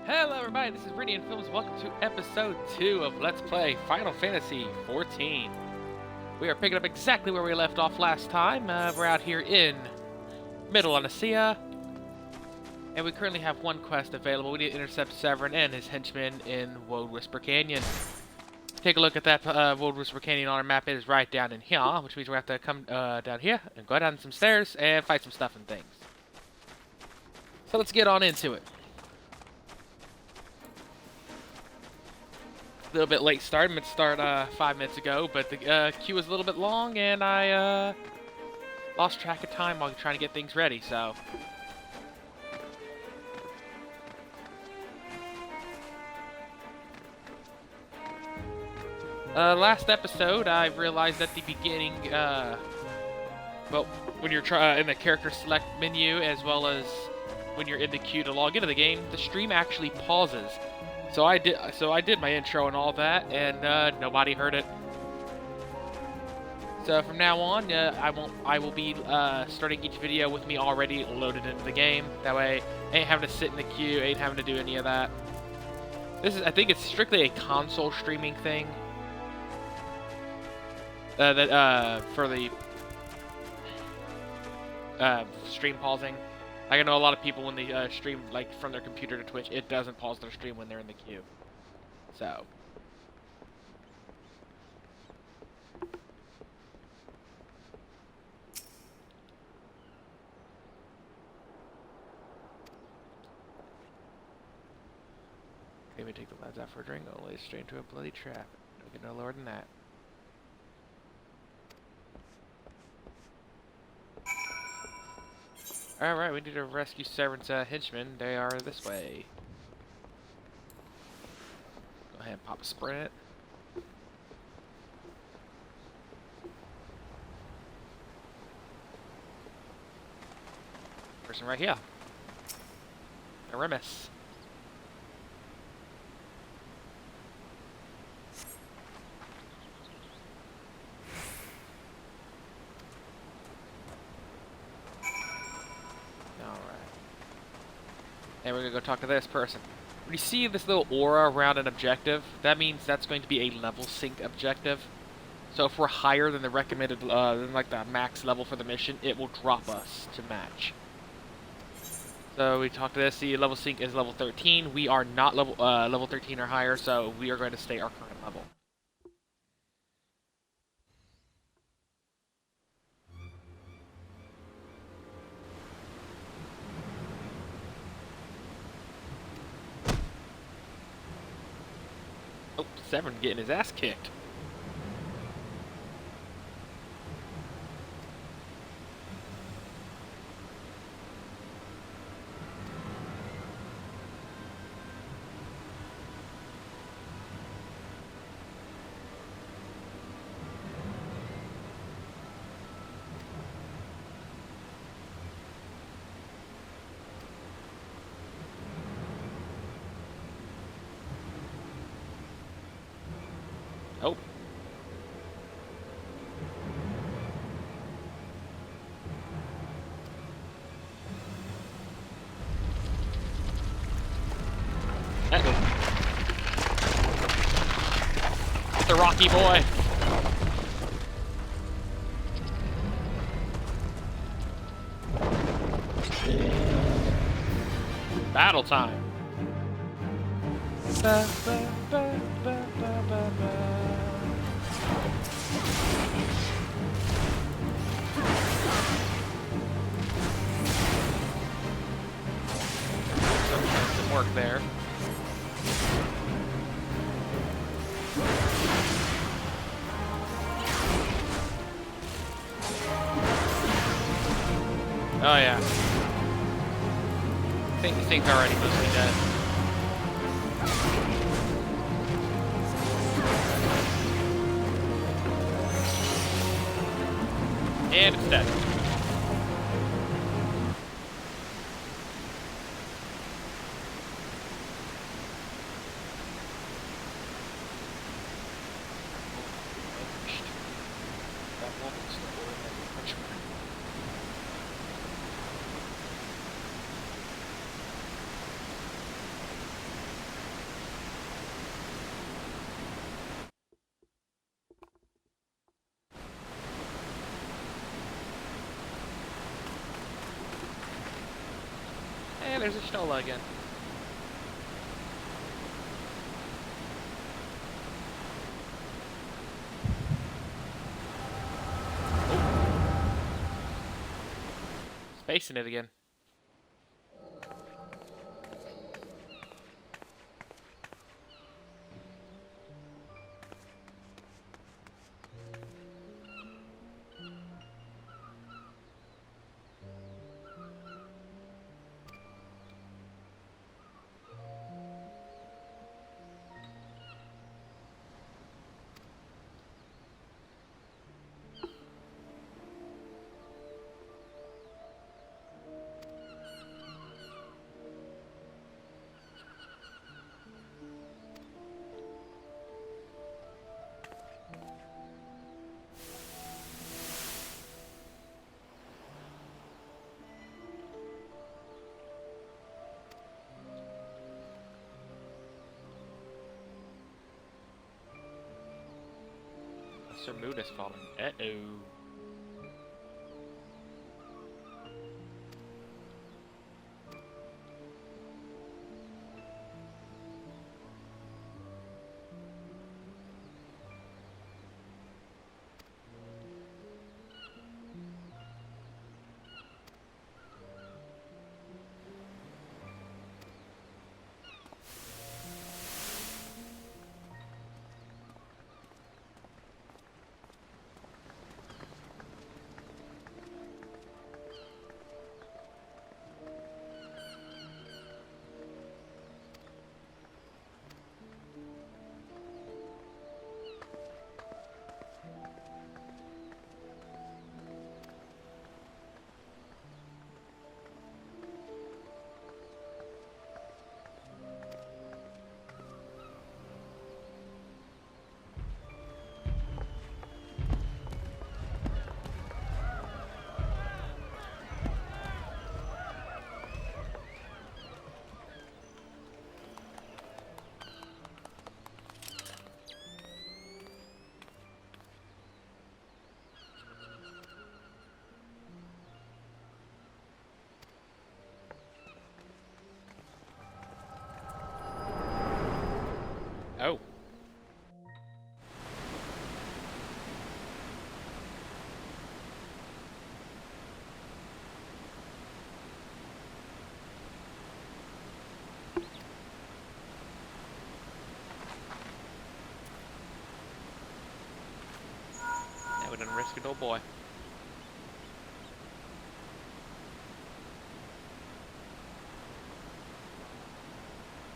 Hello everybody, this is Radiant Films. Welcome to episode 2 of Let's Play Final Fantasy XIV. We are picking up exactly where we left off last time. We're out here in Middle Onesea, and we currently have one quest available. We need to intercept Severin and his henchmen in Woad Whisper Canyon. Take a look at that Woad Whisper Canyon on our map. It is right down in here, which means we have to come down here and go down some stairs and fight some stuff and things. So let's get on into it. A little bit late start. I meant to start 5 minutes ago, but the queue was a little bit long, and I lost track of time while trying to get things ready. So, last episode, I realized at the beginning, well, when you're in the character select menu, as well as when you're in the queue to log into the game, the stream actually pauses. So I did my intro and all that, and nobody heard it. So from now on, I will be starting each video with me already loaded into the game. That way, I ain't having to sit in the queue, ain't having to do any of that. I think it's strictly a console streaming thing. For the stream pausing. I know a lot of people when they stream like from their computer to Twitch, it doesn't pause their stream when they're in the queue. So. Maybe take the lads out for a drink, only straight into a bloody trap. Don't get no lower than that. Alright, we need to rescue Severin's henchmen. They are this way. Go ahead and pop a sprint. Person right here. Aramis. And we're going to go talk to this person. When you see this little aura around an objective, that means that's going to be a level sync objective. So if we're higher than the recommended, than like the max level for the mission, it will drop us to match. So we talk to this, see level sync is level 13. We are not level 13 or higher, so we are going to stay our current level. Oh, Severin getting his ass kicked. Oh. Uh-oh. The Rocky boy. Battle time. Ba, ba, ba, ba, ba, ba, ba. Some work there. Oh yeah. I think this thing's already mostly dead. And it's dead. there's a Stola again. Spacing it again. Sir Mood has fallen. Uh-oh. Oh. Now we done risk it, old boy.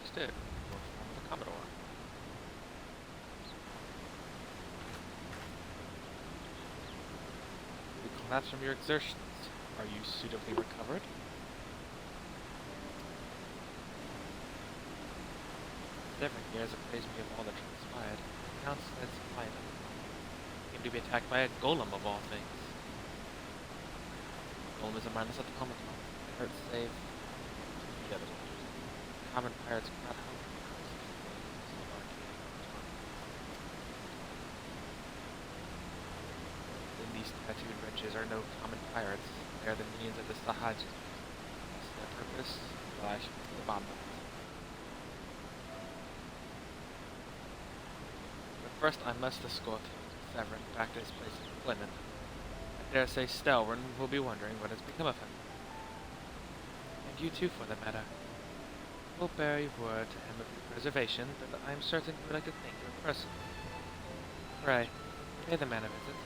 Just it. The Commodore. You collapsed from your exertions. Are you suitably recovered? Several years appraised me of all that transpired. Counts as minor. Seemed to be attacked by a golem of all things. Golem is a minus at the automaton. It hurts save the other one. Common pirates cannot help. These tattooed wretches are no common pirates. They are the minions of the Ffxiv. That's their purpose. Well, I should put the bottom of it. But first I must escort Severin back to his place of employment. I dare say Stelrin will be wondering what has become of him. And you too, for that matter. Will bear your word to him of your preservation, but I am certain he would like to thank you in person. Pray, pay the man a visit.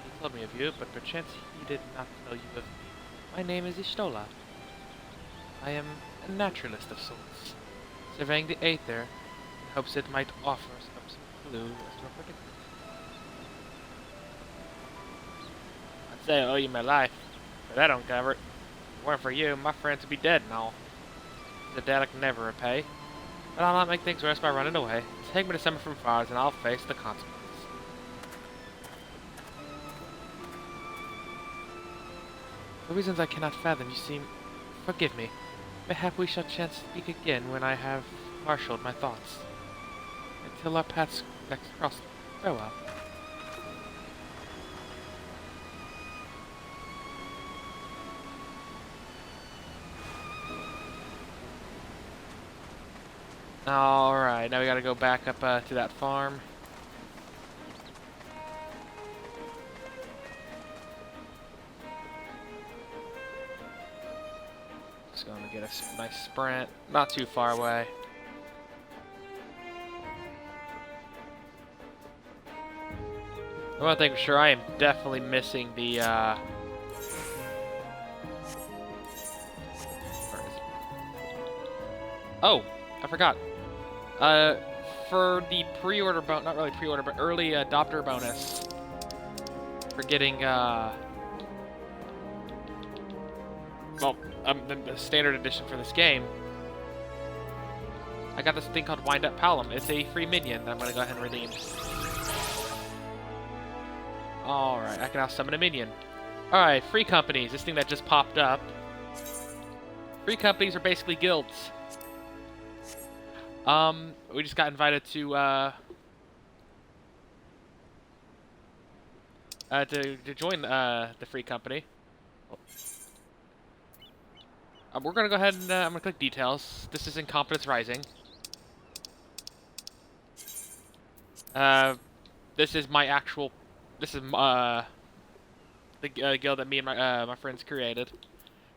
He told me of you, but perchance he did not tell you of me. My name is Y'shtola. I am a naturalist of sorts, surveying the Aether in hopes it might offer us up some clue as to our predicament. I'd say I owe you my life, but that don't cover it. If it weren't for you, my friends would be dead and all. The debt I can never repay, but I'll not make things worse by running away. Take me to someone from Ffxiv and I'll face the consequences. For reasons I cannot fathom, you seem... Forgive me. Mayhap we shall chance to speak again when I have marshaled my thoughts. Until our paths next cross. Farewell. Alright, now we gotta go back up to that farm. Just gonna get a nice sprint. Not too far away. One thing for sure, I am definitely missing the, Oh, I forgot. For the pre-order bonus, not really pre-order, but early adopter bonus, for getting, well, the standard edition for this game, I got this thing called Wind Up Palom. It's a free minion that I'm going to go ahead and redeem. Alright, I can now summon a minion. Alright, free companies. This thing that just popped up. Free companies are basically guilds. We just got invited to join the free company. We're gonna go ahead and I'm gonna click details. This is Incompetence Rising. This is my actual. This is the guild that me and my friends created.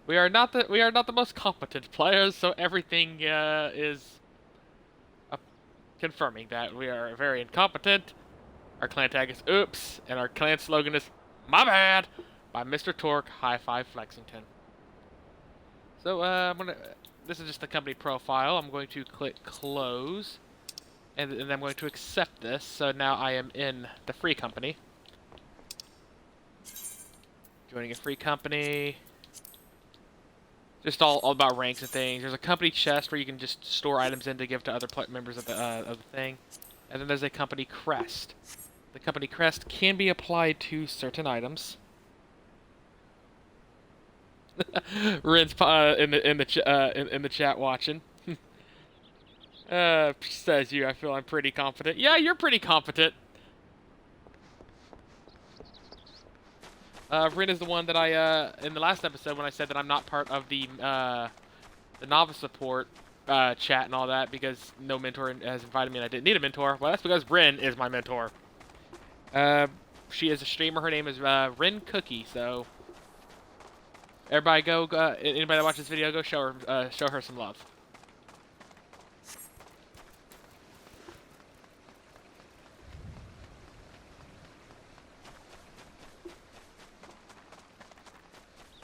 We are not the most competent players, so everything is confirming that we are very incompetent. Our clan tag is oops, and our clan slogan is "My bad" by Mr. Torque, High Five Flexington. So this is just the company profile. I'm going to click close, and then I'm going to accept this. So now I am in the free company. Joining a free company. Just all about ranks and things. There's a company chest where you can just store items in to give to other members of the thing. And then there's a company crest. The company crest can be applied to certain items. Rin's in the chat watching. Says you. I feel I'm pretty competent. Yeah, you're pretty competent. Rin is the one that I, in the last episode when I said that I'm not part of the novice support chat and all that because no mentor has invited me and I didn't need a mentor. Well, that's because Rin is my mentor. She is a streamer. Her name is Rin Cookie. So everybody go, anybody that watches this video, go show her some love.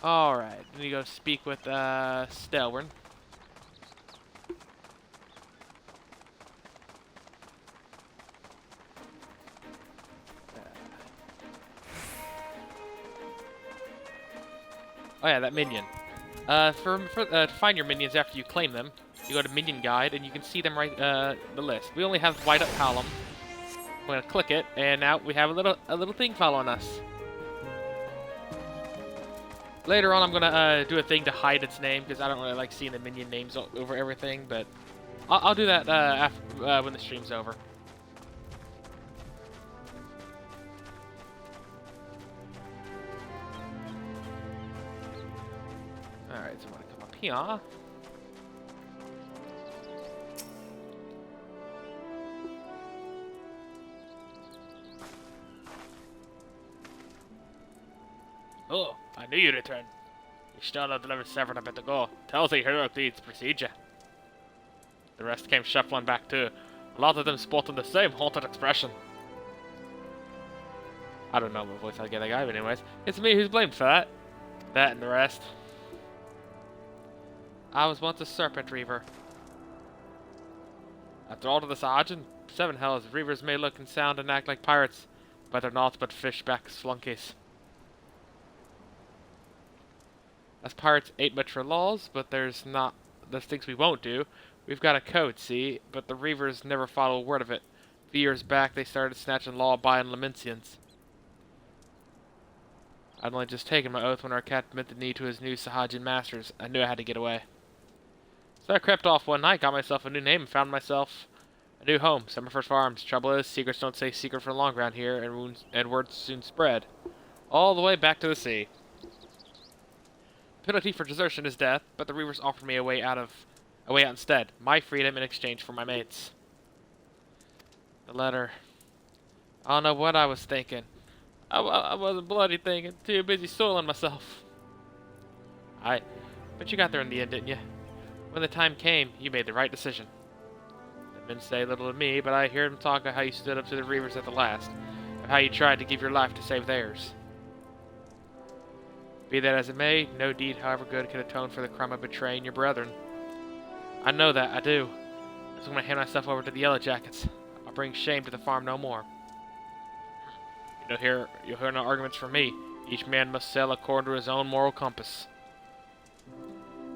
Alright, then you go speak with Stelwyn. Oh yeah, that minion. To find your minions after you claim them, you go to Minion Guide and you can see them right the list. We only have Wind Up Palom. We're gonna click it, and now we have a little thing following us. Later on, I'm gonna do a thing to hide its name because I don't really like seeing the minion names over everything. But I'll do that after when the stream's over. All right, so I'm gonna come up here. Oh, I knew you'd return. You still not delivered severed a bit ago. Tells the heroic deeds precede you. The rest came shuffling back too. A lot of them sporting the same haunted expression. I don't know what voice I'd get that guy, but anyways, it's me who's blamed for that. That and the rest. I was once a serpent reaver. After all to the sergeant, seven hells, reavers may look and sound and act like pirates, but they're naught but fishback flunkies. As pirates ain't much for laws, but there's things we won't do. We've got a code, see, but the reavers never follow a word of it. A few years back, they started snatching law-abiding Lamentians. I'd only just taken my oath when our captain bent the knee to his new Sahajan masters. I knew I had to get away. So I crept off one night, got myself a new name, and found myself a new home, Summerford Farms. Trouble is, secrets don't stay secret for long around here, and word soon spread. All the way back to the sea. Penalty for desertion is death, but the reavers offered me a way out of a way out instead. My freedom in exchange for my mates. The letter. I don't know what I was thinking. I wasn't bloody thinking. Too busy soiling myself. But you got there in the end, didn't you? When the time came, you made the right decision. The men say little to me, but I hear them talk of how you stood up to the Reavers at the last, of how you tried to give your life to save theirs. Be that as it may, no deed, however good, can atone for the crime of betraying your brethren. I know that, I do. So I'm going to hand myself over to the Yellow Jackets. I'll bring shame to the farm no more. You'll hear no arguments from me. Each man must sail according to his own moral compass.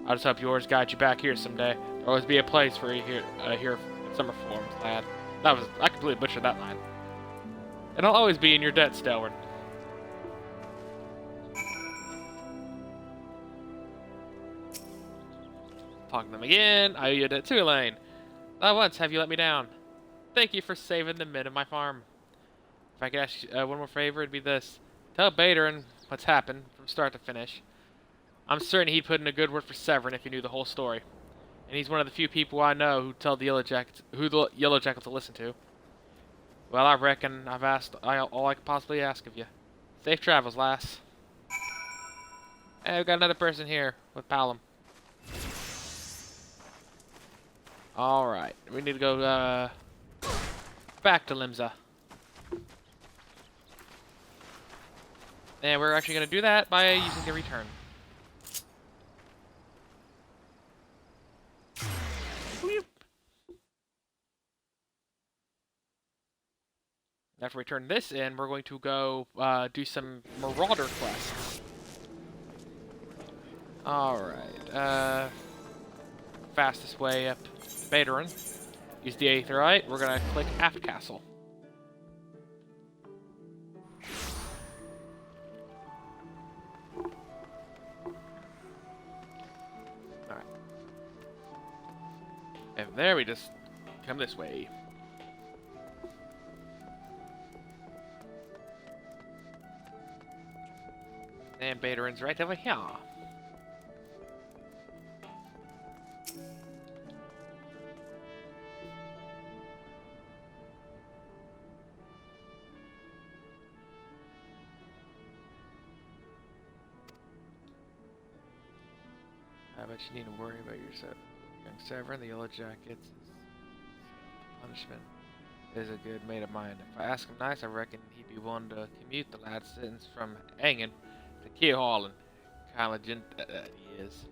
I just hope yours guide you back here someday. There'll always be a place for you here in summer forms, lad. I completely butchered that line. And I'll always be in your debt, Stelward. Talk to them again. I owe you a debt too, Elaine. Not once have you let me down. Thank you for saving the men of my farm. If I could ask you one more favor, it'd be this. Tell Baderin what's happened from start to finish. I'm certain he'd put in a good word for Severin if he knew the whole story. And he's one of the few people I know who tell the Yellow Jackets to listen to. Well, I reckon I've asked all I could possibly ask of you. Safe travels, lass. Hey, we've got another person here with Palom. Alright, we need to go back to Limsa. And we're actually going to do that by using the return. After we turn this in, we're going to go do some Marauder quests. Alright, fastest way up to Baderin. Use the Aetherite. We're going to click Aft Castle. Alright. And there we just come this way. And Baderin's right over here. But you need to worry about yourself. Young Severin, the Yellow Jackets, punishment is a good mate of mine. If I ask him nice, I reckon he'd be willing to commute the lad's sentence from hanging to key hauling. Kind of gent he is.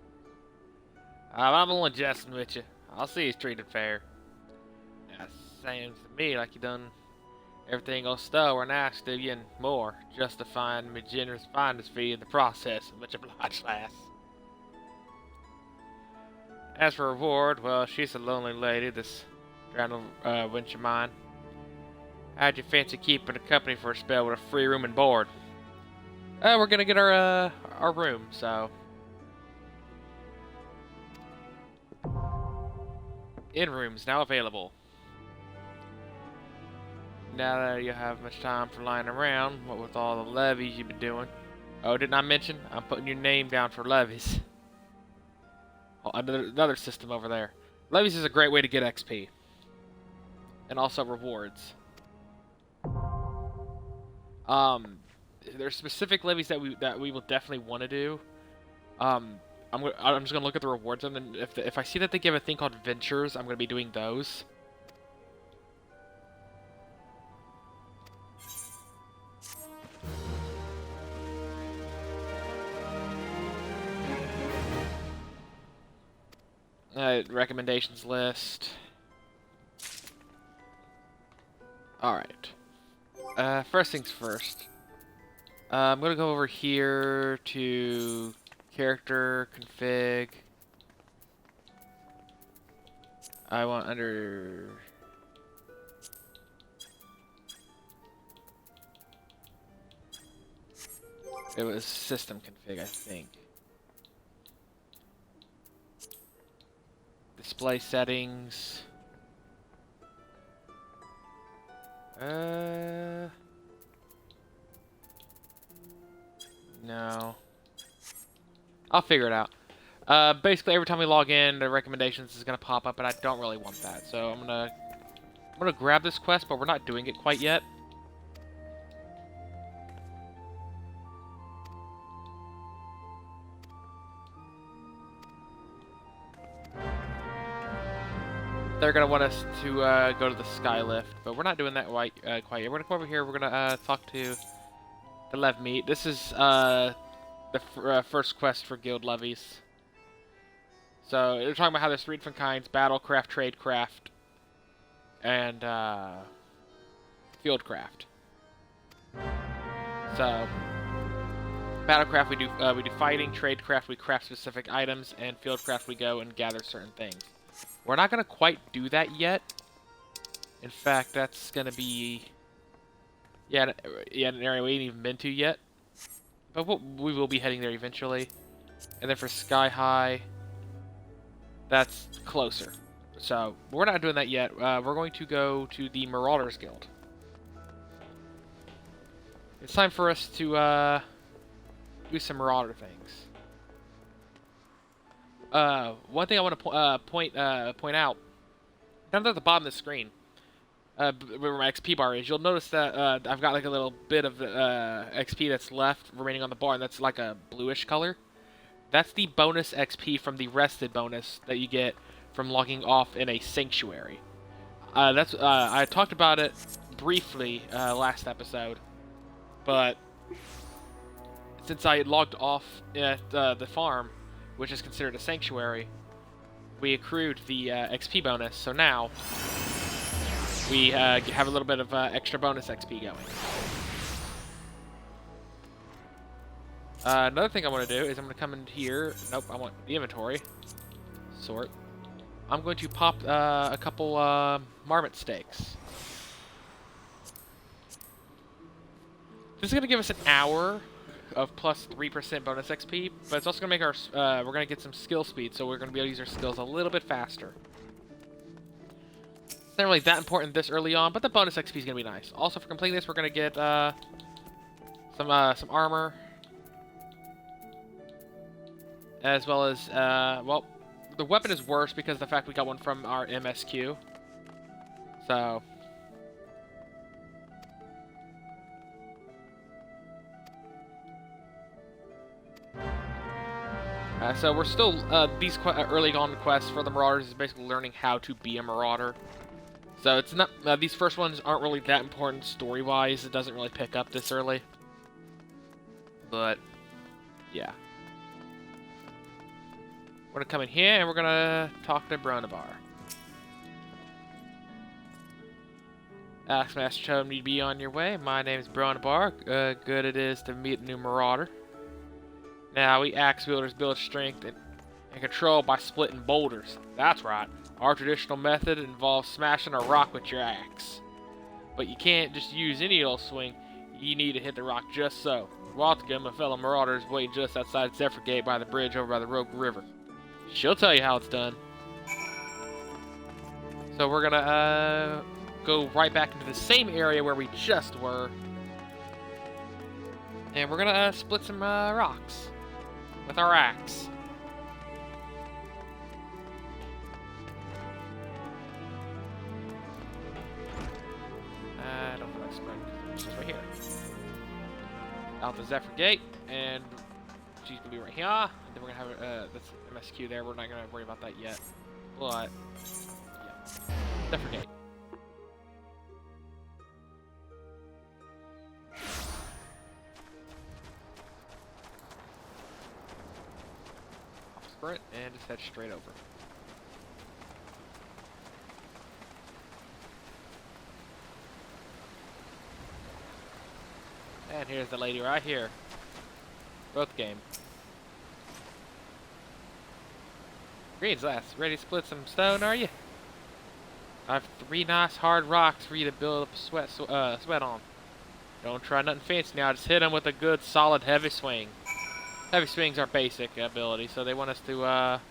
I'm only jesting with you. I'll see he's treated fair. Yeah, seems to me like you done everything else stowed and asked of you and more, justifying me generous finder's fee in the process. Much obliged, lass. As for reward, well, she's a lonely lady, this drowned wench of mine. How'd you fancy keeping her company for a spell with a free room and board? We're gonna get our room, so. Inn rooms now available. Now that you have much time for lying around, what with all the levies you've been doing. Oh, didn't I mention? I'm putting your name down for levies. Oh, another system over there. Levies is a great way to get XP. And also rewards. There's specific levies that we will definitely want to do. I'm just gonna look at the rewards, and then if I see that they give a thing called ventures, I'm gonna be doing those. Recommendations list. Alright. First things first. I'm gonna go over here to character config. I want under... It was system config, I think. Display settings. No. I'll figure it out. Basically, every time we log in, the recommendations is gonna pop up, and I don't really want that. So I'm gonna grab this quest, but we're not doing it quite yet. They're gonna want us to go to the sky lift, but we're not doing that quite yet. We're gonna come over here. We're gonna talk to the Lev Meet. This is the first quest for guild levies. So they're talking about how there's 3 different kinds: battlecraft, tradecraft, and fieldcraft. So battlecraft we do fighting, tradecraft we craft specific items, and fieldcraft we go and gather certain things. We're not gonna quite do that yet. In fact, that's gonna be an area we ain't even been to yet. But we will be heading there eventually. And then for Sky High, that's closer. So we're not doing that yet. We're going to go to the Marauders Guild. It's time for us to do some Marauder things. One thing I want to point out, down at the bottom of the screen, where my XP bar is, you'll notice that I've got like a little bit of XP that's left remaining on the bar, and that's like a bluish color. That's the bonus XP from the rested bonus that you get from logging off in a sanctuary. I talked about it briefly last episode, but since I logged off at the farm, which is considered a sanctuary, we accrued the XP bonus, so now we have a little bit of extra bonus XP going. Another thing I want to do is I'm going to come in here. Nope, I want the inventory. Sort. I'm going to pop a couple marmot steaks. This is going to give us an hour of plus 3% bonus XP, but it's also going to make our, we're going to get some skill speed, so we're going to be able to use our skills a little bit faster. It's not really that important this early on, but the bonus XP is going to be nice. Also, for completing this, we're going to get some armor, as well as, well, the weapon is worse because of the fact we got one from our MSQ. So so we're still, these early on quests for the Marauders is basically learning how to be a Marauder. So it's not, these first ones aren't really that important story-wise. It doesn't really pick up this early. But, yeah. We're gonna come in here and we're gonna talk to Bronabar. Ask Master Cho me to be on your way. My name is Bronabar. Good it is to meet a new Marauder. Now, we axe wielders build strength and control by splitting boulders. That's right. Our traditional method involves smashing a rock with your axe. But you can't just use any old swing. You need to hit the rock just so. Waltham, a fellow marauder, is waiting just outside Zephyr Gate by the bridge over by the Rogue River. She'll tell you how it's done. So we're gonna go right back into the same area where we just were. And we're gonna split some rocks with our axe. I don't feel like spreading because it's just right here. Out the Zephyr Gate, and she's gonna be right here. And then we're gonna have this MSQ there. We're not gonna worry about that yet, but yeah, Zephyr Gate. Sprint and just head straight over. And here's the lady right here. Both game. Greens lass, ready to split some stone, are you? I have 3 nice hard rocks for you to build up sweat on. Don't try nothing fancy now, just hit them with a good solid heavy swing. Heavy swings are basic ability, so they want us to run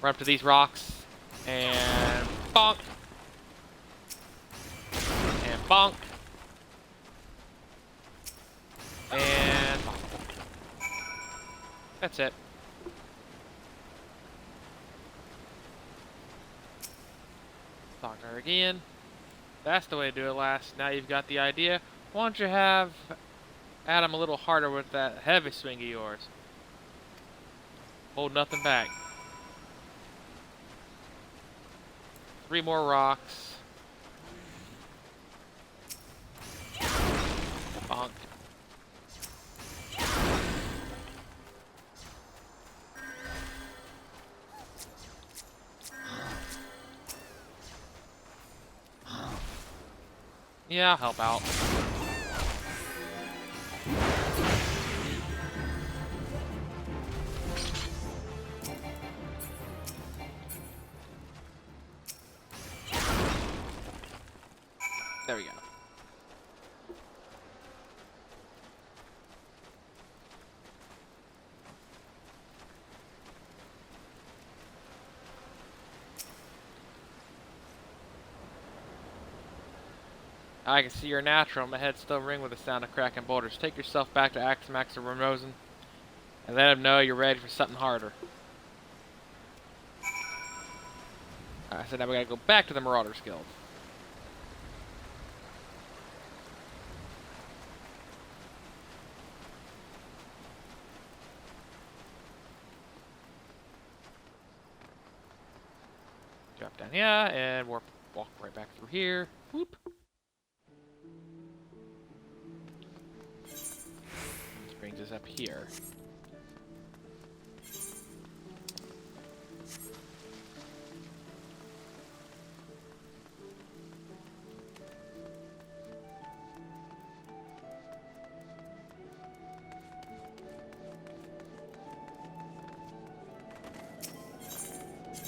up to these rocks and bonk. And bonk. And bonk. That's it. Talk to her again. That's the way to do it, lass. Now you've got the idea. Why don't you have Adam a little harder with that heavy swing of yours? Hold nothing back. 3 more rocks. Bonk. Yeah, I'll help out. There we go. I can see you're natural. My head's still ring with the sound of cracking boulders. Take yourself back to Max or Ramosen and let him know you're ready for something harder. Alright, so now we gotta go back to the Marauders Guild. Drop down here and walk right back through here. Whoop. This brings us up here.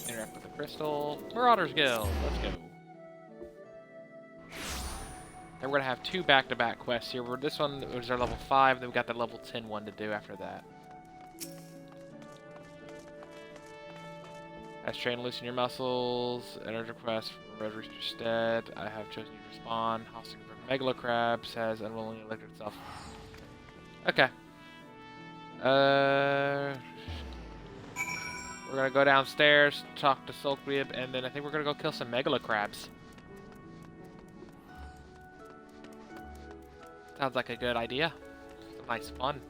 Interact with the crystal. Marauders Guild. Let's go. And we're gonna have 2 back-to-back quests here. This one was our level 5, then we got the level 10 one to do after that. As train, loosen your muscles. Energy request from Red Rooster Stead. I have chosen you to respond. Hostile group of Megalocrabs has unwillingly elected itself. Okay. We're gonna go downstairs, talk to Ffxiv, and then I think we're gonna go kill some Megalocrabs. Sounds like a good idea. Some nice fun.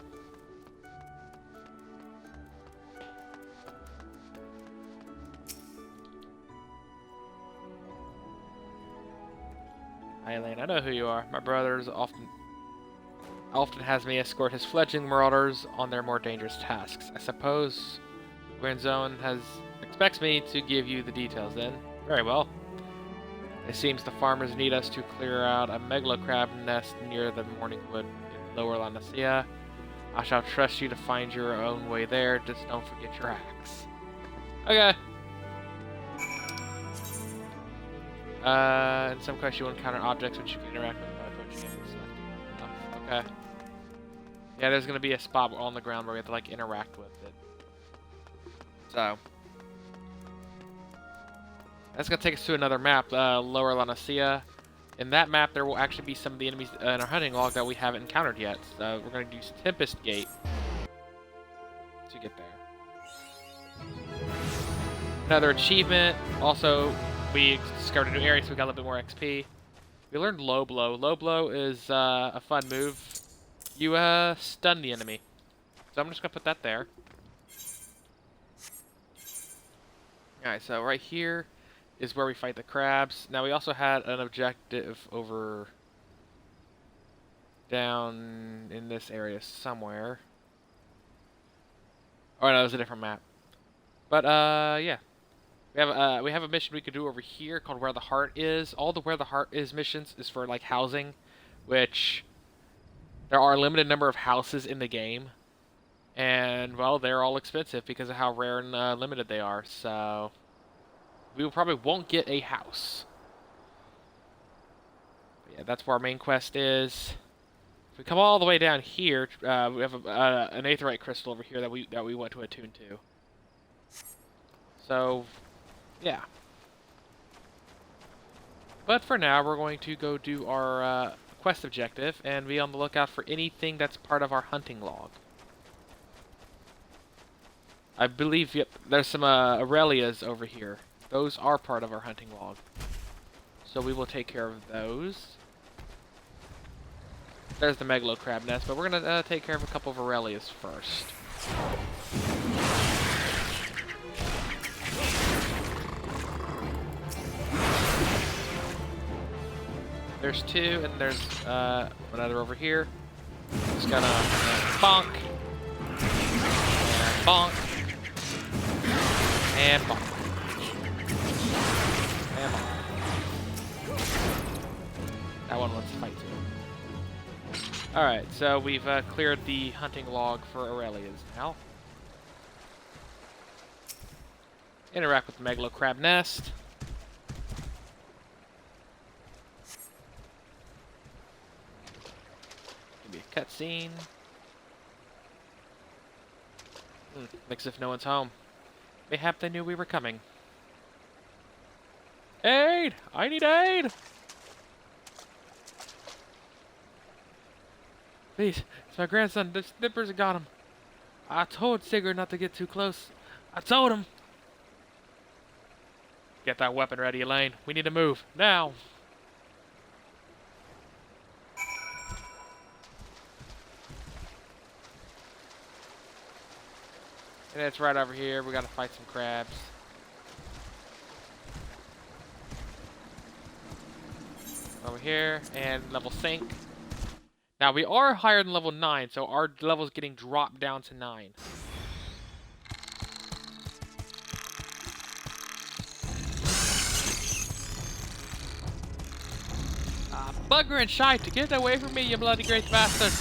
Hi, Elaine. I know who you are. My brother's often has me escort his fledgling marauders on their more dangerous tasks. I suppose Granzone expects me to give you the details then. Very well. It seems the farmers need us to clear out a megalocrab nest near the Morningwood in Lower Lanacia. I shall trust you to find your own way there. Just don't forget your axe. Okay. In some quests you will encounter objects which you can interact with by approaching them. Okay. Yeah, there's gonna be a spot on the ground where we have to like interact with it. So that's gonna take us to another map, Lower Lanacia. In that map, there will actually be some of the enemies in our hunting log that we haven't encountered yet. So we're gonna use Tempest Gate to get there. Another achievement. Also, we discovered a new area, so we got a little bit more XP. We learned Low Blow. Low Blow is a fun move. You stun the enemy. So I'm just gonna put that there. Alright, so right here is where we fight the crabs. Now we also had an objective over down in this area somewhere. Oh no, it was a different map. But yeah. We have a mission we could do over here called Where the Heart Is. All the Where the Heart Is missions is for like housing, which there are a limited number of houses in the game. And well, they're all expensive because of how rare and limited they are. So we probably won't get a house. But yeah, that's where our main quest is. If we come all the way down here, we have an aetheryte crystal over here that we want to attune to. So yeah. But for now, we're going to go do our quest objective and be on the lookout for anything that's part of our hunting log. I believe, yep, there's some Aurelias over here. Those are part of our hunting log. So we will take care of those. There's the megalo crab nest, but we're gonna take care of a couple of Aurelias first. There's two, and there's another over here. Just gonna bonk, and bonk, and bonk, and bonk. That one wants to fight too. Alright, so we've cleared the hunting log for Aurelias now. Interact with the megalo crab nest. Maybe a cutscene. Looks as if no one's home. Mayhap they knew we were coming. Aid! I need aid! Please, it's my grandson. The snippers have got him. I told Sigurd not to get too close. I told him. Get that weapon ready, Elaine. We need to move. Now! And it's right over here. We gotta fight some crabs. Over here, and level sync. Now we are higher than level 9, so our level's getting dropped down to 9. Bugger and shite! Get away from me, you bloody great bastard!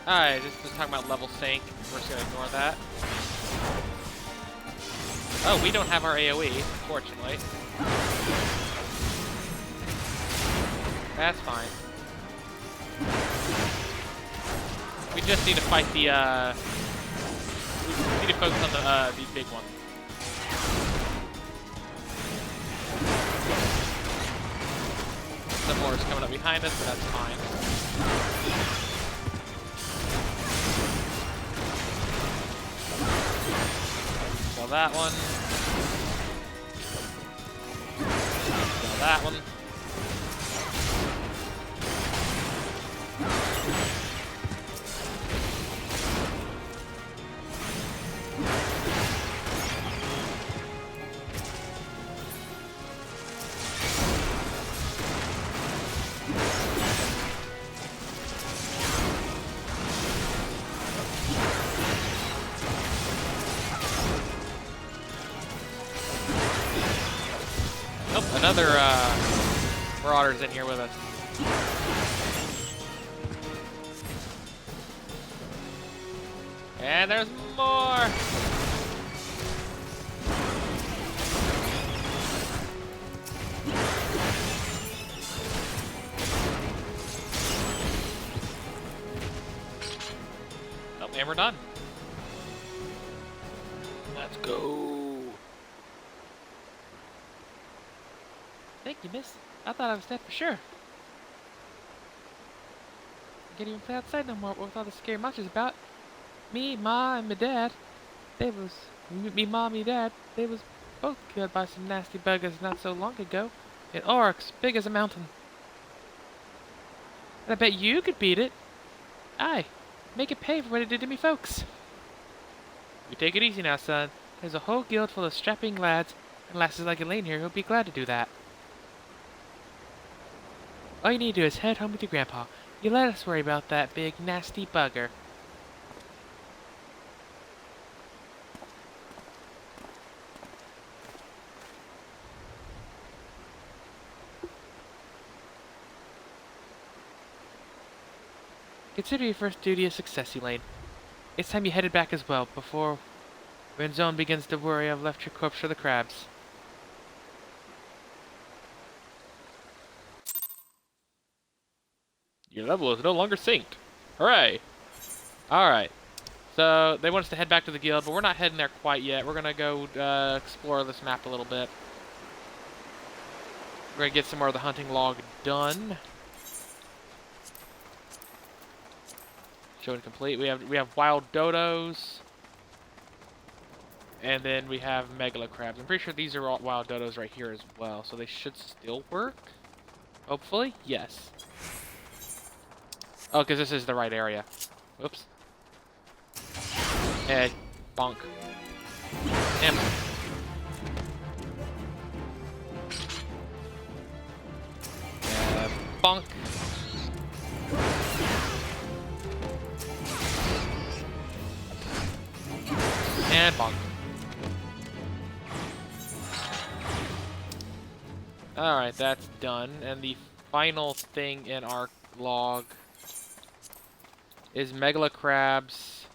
Alright, just talking about level sync. We're just gonna ignore that. Oh, we don't have our AoE, unfortunately. That's fine. We just need to fight the, we need to focus on the big one. Some more is coming up behind us, but that's fine. Kill that one. Kill that one. Another Marauder's in here with us. And there's more! Oh, and we're done. Let's go. Thank you, miss. I thought I was dead for sure. I can't even play outside no more with all the scary monsters about. Me, Ma, and my dad, they was both killed by some nasty buggers not so long ago. In orcs, big as a mountain. And I bet you could beat it. Aye, make it pay for what it did to me folks. You take it easy now, son. There's a whole guild full of strapping lads and lasses like Elaine here who'll be glad to do that. All you need to do is head home with your grandpa. You let us worry about that big, nasty bugger. Consider your first duty a success, Elaine. It's time you headed back as well, before Renzone begins to worry I've left your corpse for the crabs. Your level is no longer synced. Hooray! Alright. So, they want us to head back to the guild, but we're not heading there quite yet. We're gonna go explore this map a little bit. We're gonna get some more of the hunting log done. Showing complete. We have wild dodos. And then we have megala crabs. I'm pretty sure these are all wild dodos right here as well, so they should still work. Hopefully, yes. Oh, because this is the right area. Whoops. And bonk. And bonk. And bonk. Alright, that's done. And the final thing in our log is megala crabs.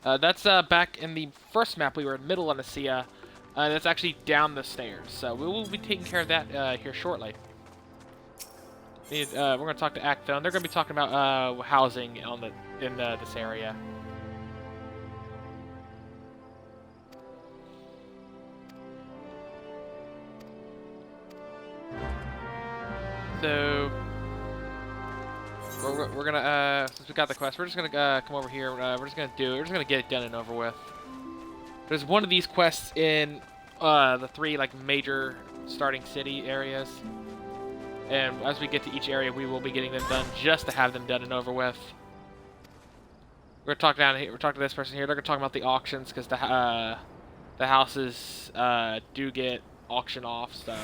That's back in the first map we were in Middle Anasia. That's actually down the stairs. So we will be taking care of that here shortly. We're going to talk to Acto, and they're going to be talking about housing in this area. So we're gonna since we got the quest, we're just gonna come over here. We're just gonna get it done and over with. There's one of these quests in the 3 like major starting city areas, and as we get to each area, we will be getting them done just to have them done and over with. We're gonna talk down here. We're talking to this person here. They're gonna talk about the auctions because the houses do get auctioned off. So.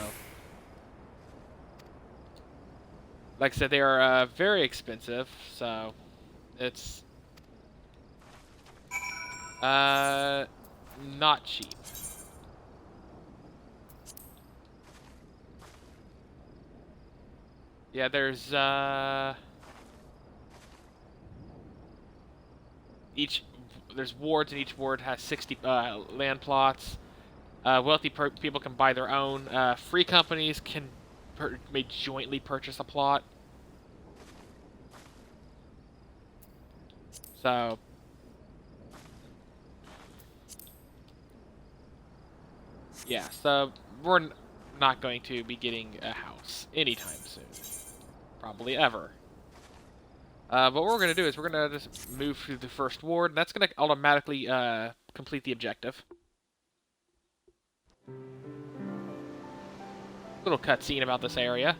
Like I said, they are very expensive, so it's not cheap. Yeah, there's wards, and each ward has 60 land plots. Wealthy people can buy their own. Free companies may jointly purchase a plot. So, yeah, so we're not going to be getting a house anytime soon. Probably ever. But what we're going to do is we're going to just move through the first ward, and that's going to automatically complete the objective. Little cutscene about this area.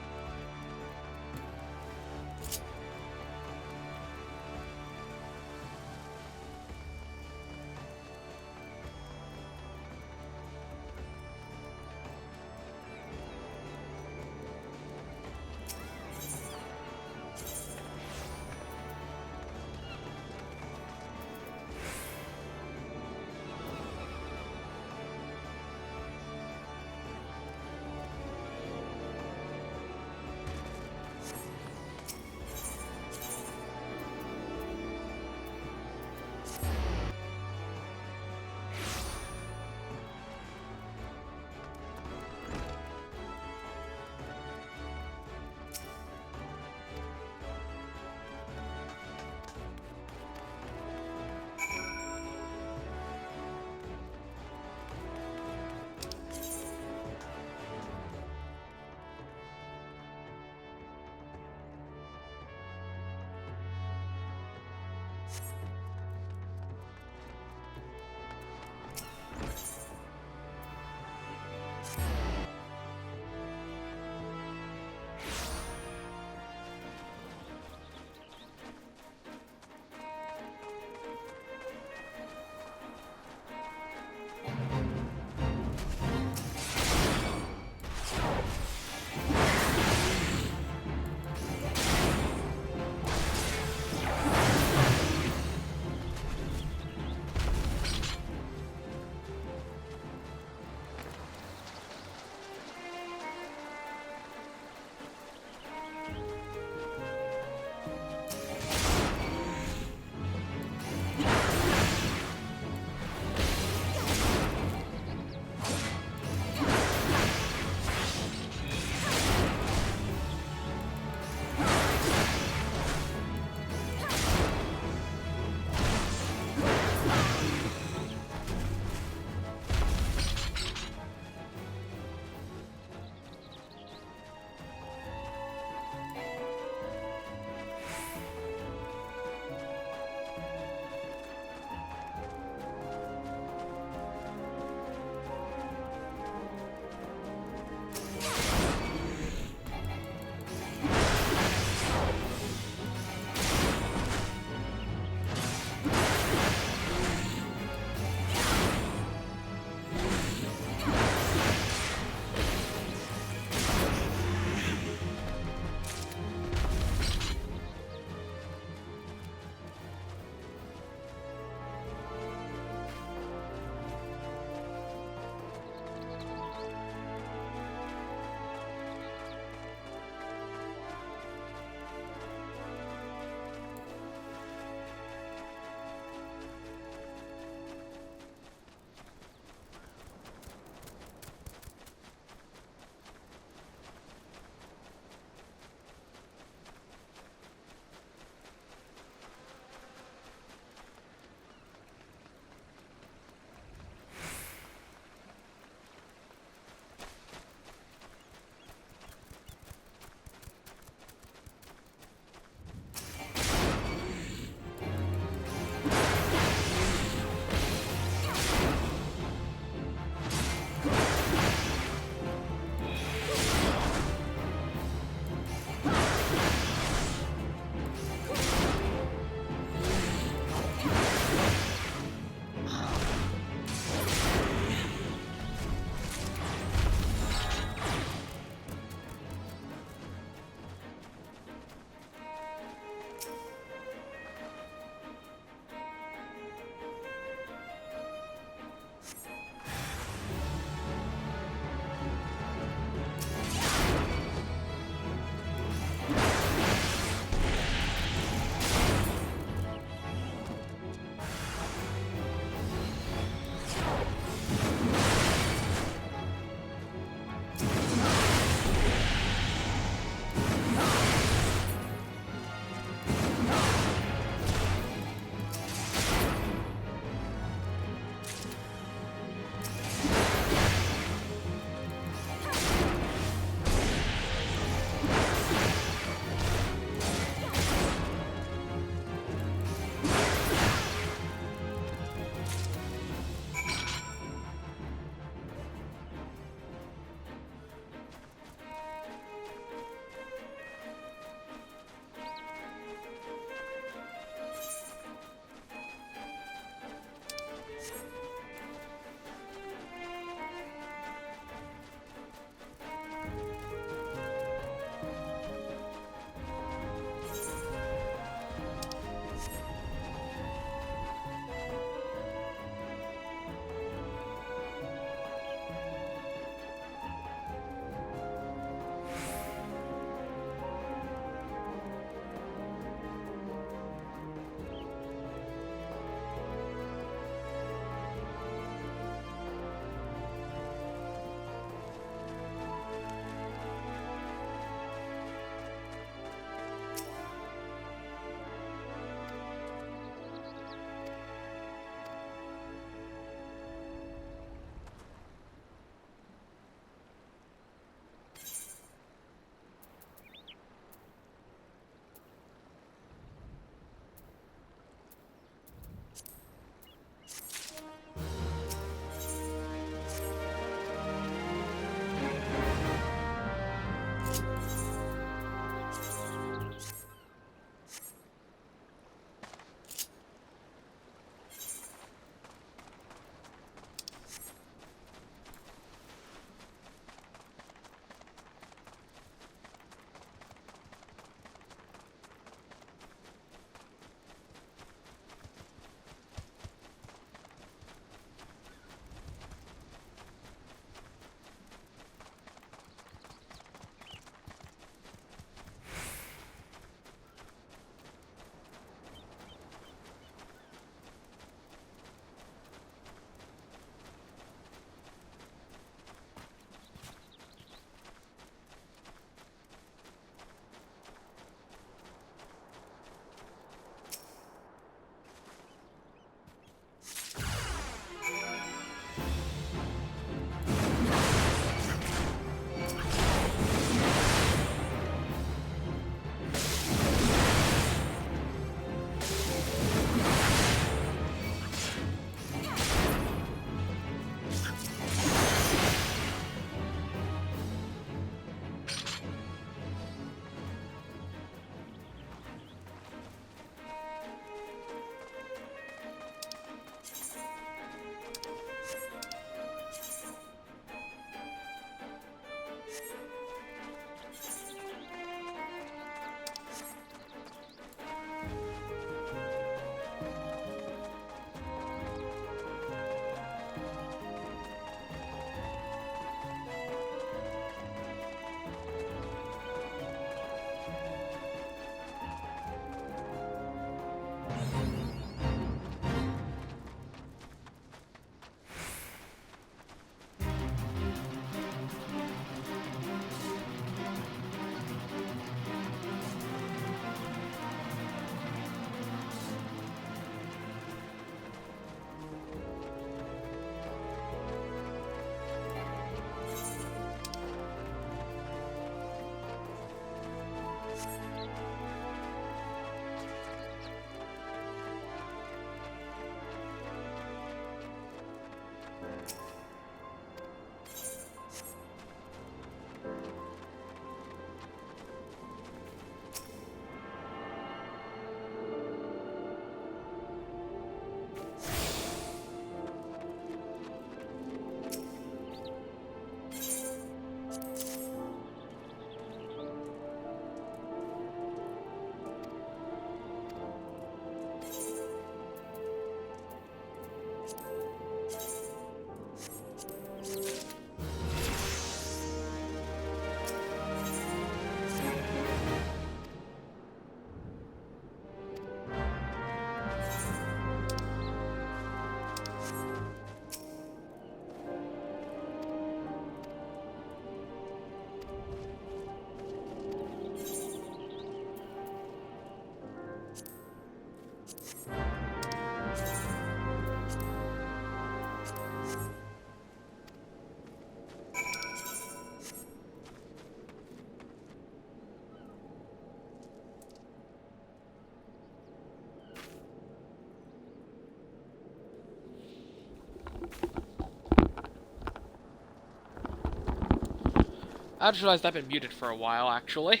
I just realized I've been muted for a while, actually.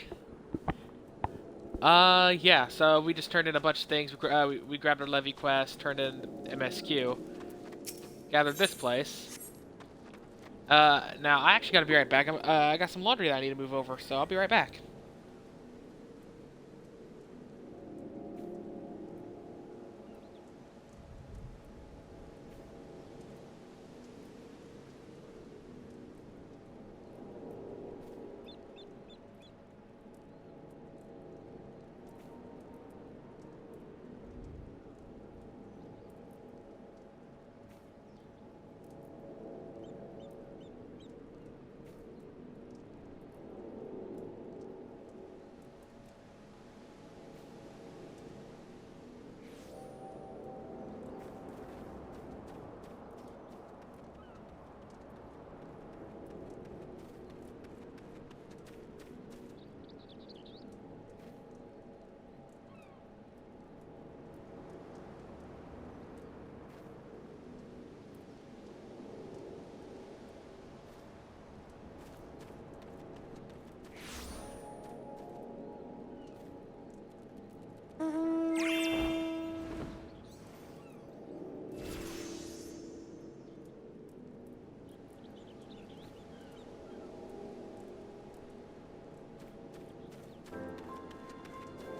Yeah, so we just turned in a bunch of things. We grabbed our levy quest, turned in MSQ, gathered this place. Now I actually gotta be right back. I got some laundry that I need to move over, so I'll be right back.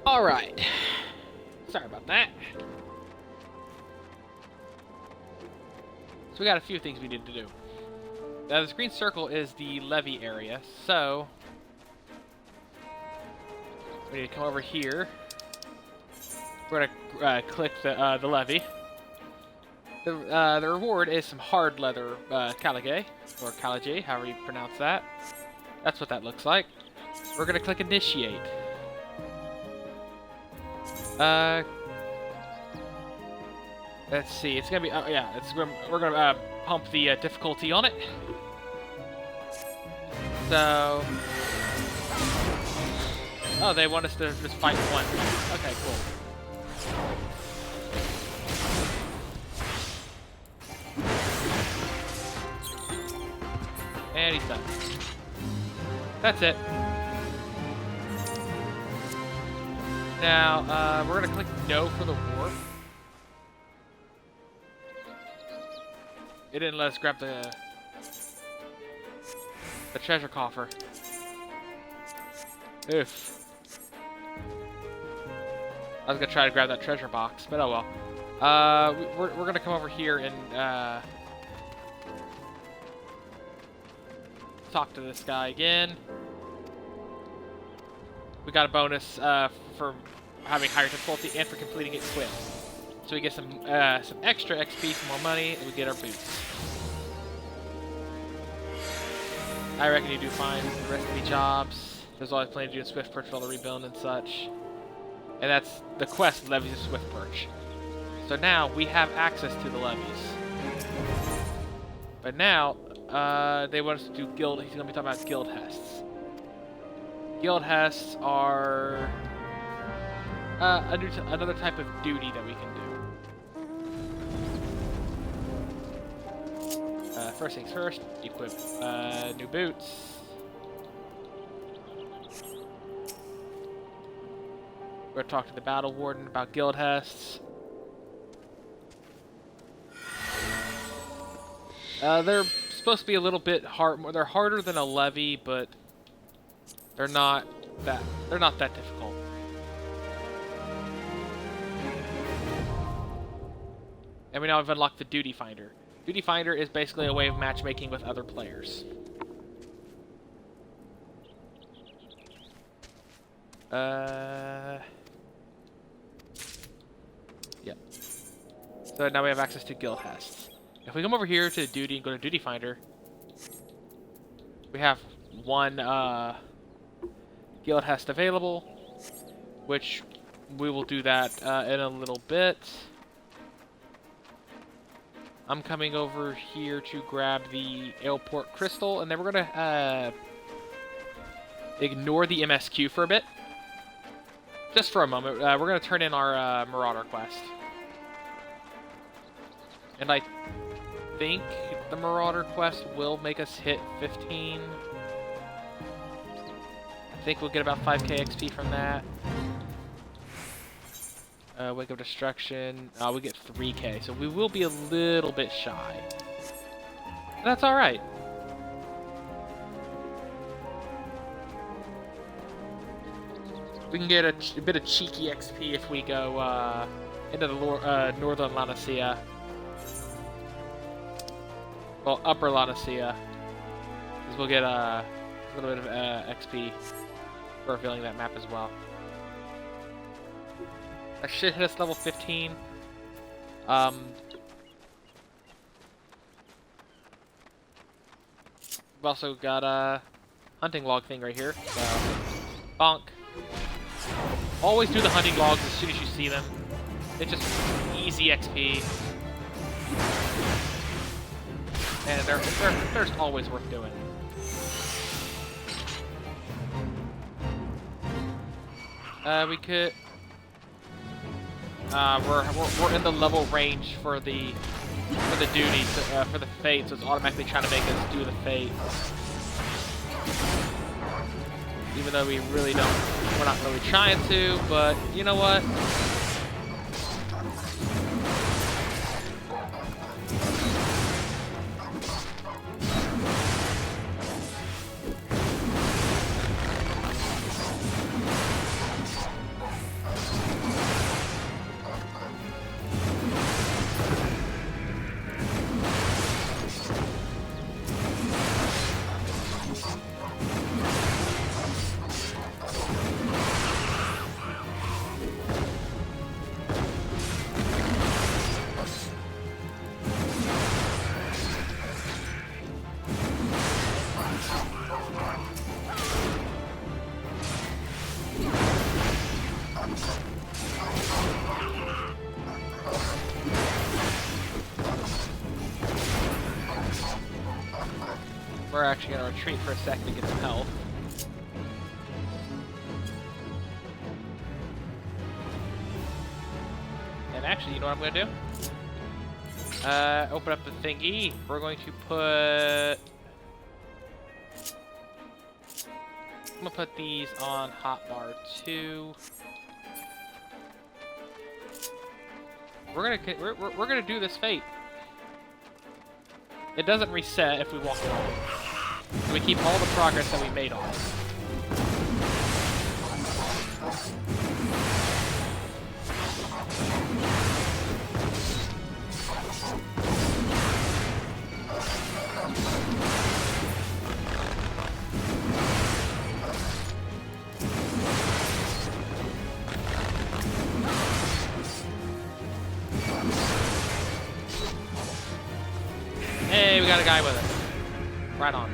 Alright. Sorry about that. So we got a few things we need to do. Now this green circle is the levy area, so we need to come over here. We're gonna click the levy. The reward is some hard leather caligay, or caligay, however you pronounce that. That's what that looks like. We're gonna click initiate. Let's see. It's gonna be. Yeah, we're gonna pump the difficulty on it. So. Oh, they want us to just fight one. Okay, cool. And he's done. That's it. Now, we're gonna click no for the war. It didn't let us grab the treasure coffer. Oof. I was gonna try to grab that treasure box, but oh well. We're gonna come over here and talk to this guy again. We got a bonus for having higher difficulty and for completing it quick. So we get some extra XP, some more money, and we get our boots. I reckon you do fine with the rest of the jobs. There's always plenty to do in Swift Perch for all the rebuilding and such. And that's the quest levies of Swift Perch. So now we have access to the levies. But now, they want us to do guild. He's going to be talking about guild hests. Guild hests are another type of duty that we can do. First things first, equip new boots. We're going to talk to the Battle Warden about guild hests. They're supposed to be a little bit hard. They're harder than a levy, but they're not that difficult. And we now have unlocked the Duty Finder. Duty Finder is basically a way of matchmaking with other players. Yep. So now we have access to guild hests. If we come over here to Duty and go to Duty Finder, we have one guild hest available, which we will do that in a little bit. I'm coming over here to grab the Aleport Crystal, and then we're going to ignore the MSQ for a bit. Just for a moment. We're going to turn in our Marauder quest. And I think the Marauder quest will make us hit 15. think we'll get about 5k XP from that. Wake of Destruction. We get 3k, so we will be a little bit shy. That's alright. We can get a bit of cheeky XP if we go into the northern Lanicea. Well, upper Lanicea. Because we'll get a little bit of XP for filling that map as well. That should hit us level 15. We've also got a hunting log thing right here. So, bonk. Always do the hunting logs as soon as you see them. It's just easy XP. And they're always worth doing. We could... we're in the level range for the duty, for the fate, so it's automatically trying to make us do the fate. Even though we're not really trying to, but you know what? We're actually going to retreat for a second to get some health. And actually, you know what I'm going to do? Open up the thingy. We're going to put... I'm going to put these on hotbar 2. We're gonna do this fate. It doesn't reset if we walk away. We keep all the progress that we made on it. Hey, we got a guy with us. Right on.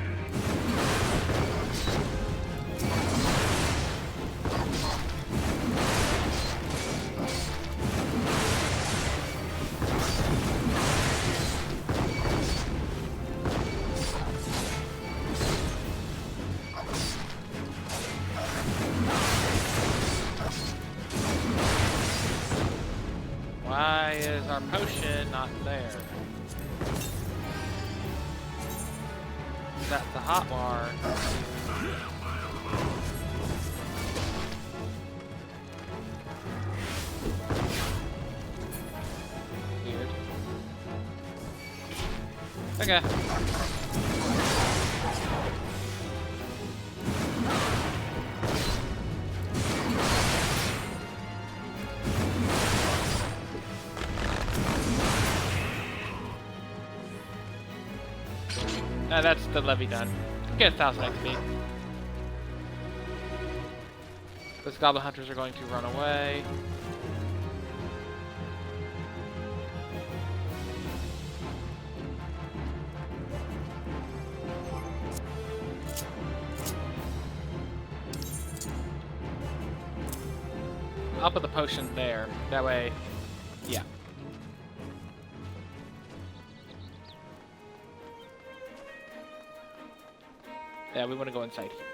Why is our potion not there? That's the hotbar. Weird. Okay. That's the levy done. Get 1,000 XP. Those goblin hunters are going to run away. I'll put the potion there. That way, yeah. Yeah, we want to go inside here.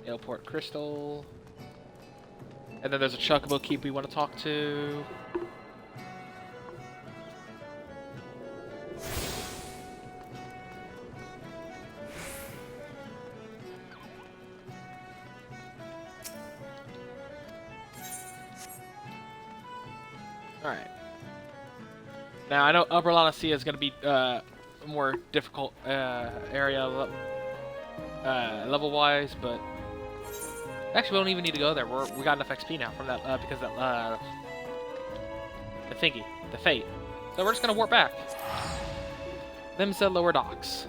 Airport Crystal. And then there's a Chocobo Keep we want to talk to. Alright. Now, I know Upper Lanacia is going to be a more difficult area level-wise, but... Actually, we don't even need to go there. We got enough XP now from that, because that, the thingy, the fate. So we're just going to warp back. Them's the lower docks.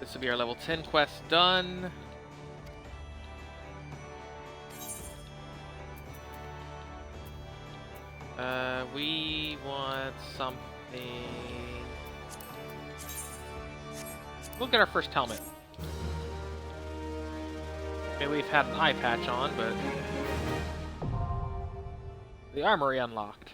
This will be our level 10 quest done. We want something... We'll get our first helmet. Okay, we've had an eye patch on, but... The armory unlocked.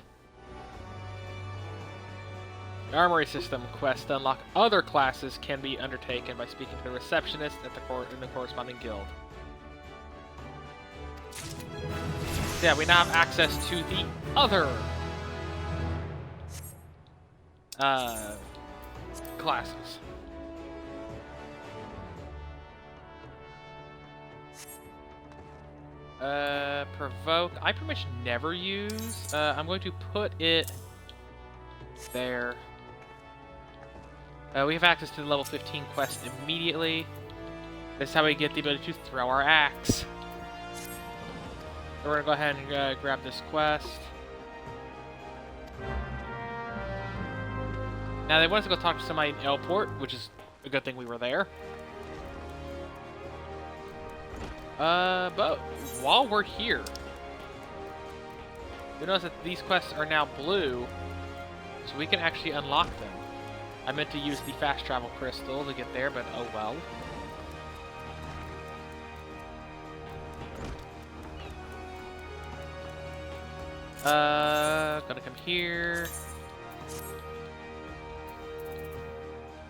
The armory system quest to unlock other classes can be undertaken by speaking to the receptionist at in the corresponding guild. So yeah, we now have access to the other classes. Provoke. I pretty much never use. I'm going to put it there. We have access to the level 15 quest immediately. That's how we get the ability to throw our axe. So we're gonna go ahead and grab this quest. Now they want us to go talk to somebody in Elport, which is a good thing we were there. But while we're here, you notice that these quests are now blue, so we can actually unlock them. I meant to use the fast travel crystal to get there, but oh well. Gonna come here.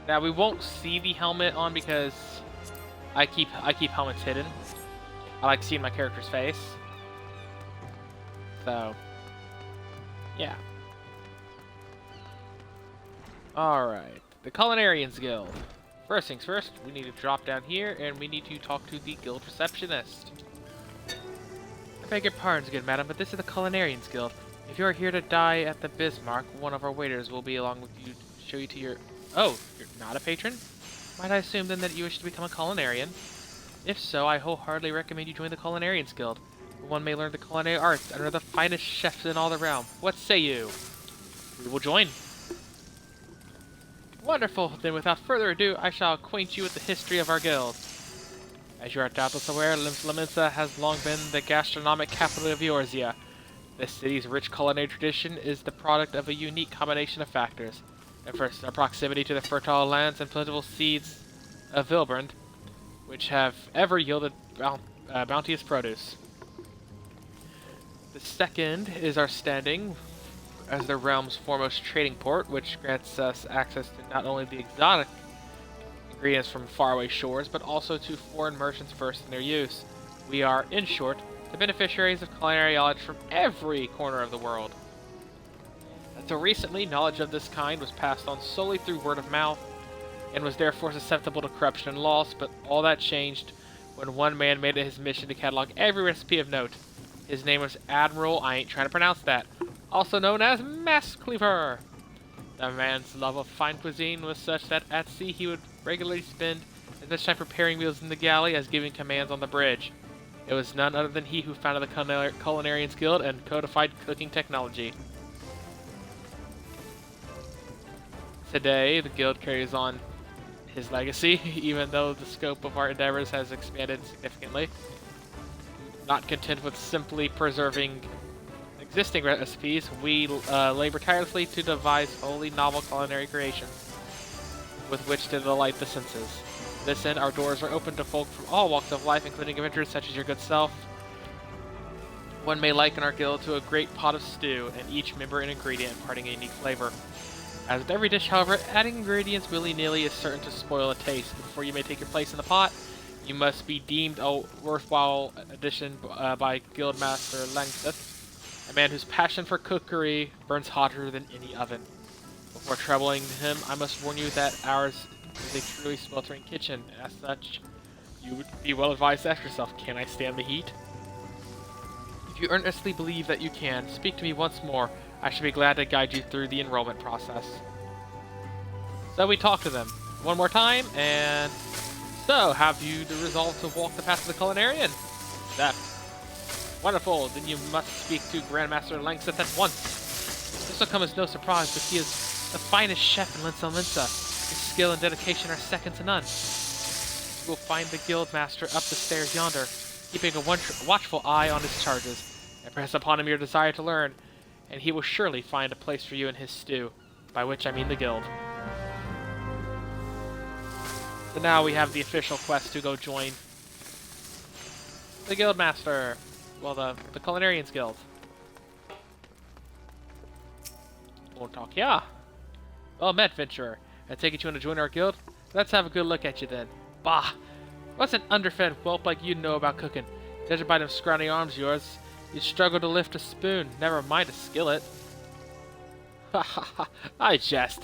Now we won't see the helmet on because I keep helmets hidden. I like seeing my character's face. So, yeah. Alright, the Culinarians Guild. First things first, we need to drop down here and we need to talk to the guild receptionist. I beg your pardons, good madam, but this is the Culinarians Guild. If you are here to die at the Bismarck, one of our waiters will be along with you to show you to your... Oh, you're not a patron? Might I assume then that you wish to become a culinarian? If so, I wholeheartedly recommend you join the Culinarians Guild. One may learn the culinary arts under the finest chefs in all the realm. What say you? We will join. Wonderful. Then without further ado, I shall acquaint you with the history of our guild. As you are doubtless aware, Lemsa has long been the gastronomic capital of Eorzea. This city's rich culinary tradition is the product of a unique combination of factors. And first, our proximity to the fertile lands and plentiful seeds of Vilbrand, which have ever yielded bounteous produce. The second is our standing as the realm's foremost trading port, which grants us access to not only the exotic ingredients from faraway shores, but also to foreign merchants versed in their use. We are, in short, the beneficiaries of culinary knowledge from every corner of the world. Until recently, knowledge of this kind was passed on solely through word of mouth, and was therefore susceptible to corruption and loss, but all that changed when one man made it his mission to catalog every recipe of note. His name was Admiral, I ain't trying to pronounce that, also known as Cleaver. The man's love of fine cuisine was such that at sea he would regularly spend as much time preparing meals in the galley as giving commands on the bridge. It was none other than he who founded the Culinarians Guild and codified cooking technology. Today, the guild carries on his legacy, even though the scope of our endeavors has expanded significantly. Not content with simply preserving existing recipes, we labor tirelessly to devise wholly novel culinary creations with which to delight the senses. To this end, our doors are open to folk from all walks of life, including adventurers such as your good self. One may liken our guild to a great pot of stew, and each member an ingredient imparting a unique flavor. As with every dish, however, adding ingredients willy-nilly is certain to spoil a taste. Before you may take your place in the pot, you must be deemed a worthwhile addition by Guildmaster Ffxiv, a man whose passion for cookery burns hotter than any oven. Before troubling him, I must warn you that ours is a truly sweltering kitchen. As such, you would be well advised to ask yourself, can I stand the heat? If you earnestly believe that you can, speak to me once more. I should be glad to guide you through the enrollment process. So we talk to them one more time, and so have you the resolve to walk the path of the culinarian? That wonderful. Then you must speak to Grandmaster Ffxiv at once. This will come as no surprise, but he is the finest chef in Linsa Linsa. His skill and dedication are second to none. You will find the Guildmaster up the stairs yonder, keeping a watchful eye on his charges. Impress upon him your desire to learn, and he will surely find a place for you in his stew, by which I mean the guild. So now we have the official quest to go join the Guildmaster. Well, the Culinarians Guild. Won't talk, yeah. Well met, adventurer. I take it you want to join our guild? Let's have a good look at you then. Bah! What's an underfed whelp like you know about cooking? Judging by them scrawny arms of yours, you struggle to lift a spoon, never mind a skillet. Ha ha ha, I jest.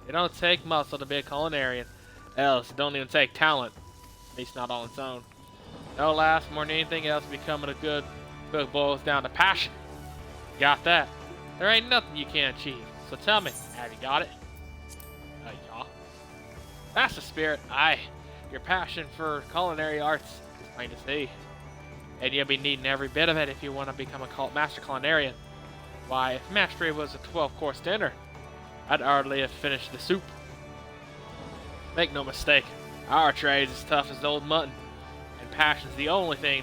It don't take muscle to be a culinarian. Else, it don't even take talent. At least not on its own. No, lass, more than anything else, becoming a good cook boils down to passion. Got that? There ain't nothing you can't achieve. So tell me, have you got it? Yeah. That's the spirit. Aye. Your passion for culinary arts is plain to see. And you'll be needing every bit of it if you want to become a master culinarian. Why, if mastery was a 12-course dinner, I'd hardly have finished the soup. Make no mistake, our trade's as tough as old mutton, and passion's the only thing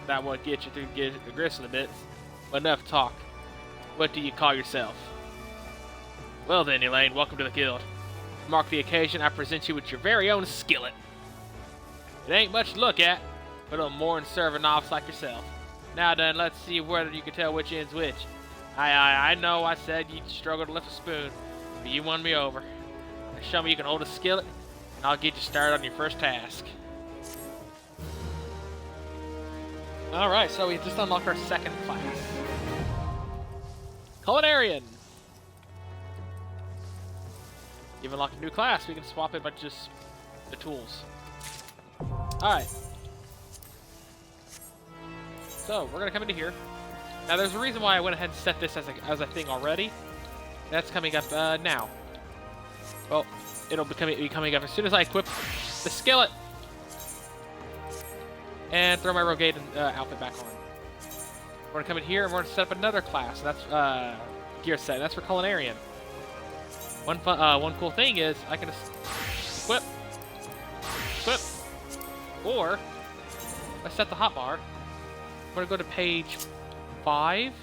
that will get you through the gristle bits. But enough talk. What do you call yourself? Well then, Elaine, welcome to the guild. To mark the occasion, I present you with your very own skillet. It ain't much to look at, but it'll more than serve a novice like yourself. Now then, let's see whether you can tell which end's which. I know I said you'd struggle to lift a spoon, but you won me over. Now show me you can hold a skillet, and I'll get you started on your first task. Alright, so we just unlocked our second class. Culinarian! You've unlocked a new class, we can swap it by just the tools. Alright. So, we're gonna come into here. Now, there's a reason why I went ahead and set this as a thing already. That's coming up now. Well, it'll be coming up as soon as I equip the skillet and throw my Rogate outfit back on. We're gonna come in here and we're gonna set up another class. That's gear set. That's for culinarian. One cool thing is I can equip, or I set the hotbar. I'm gonna go to page 5,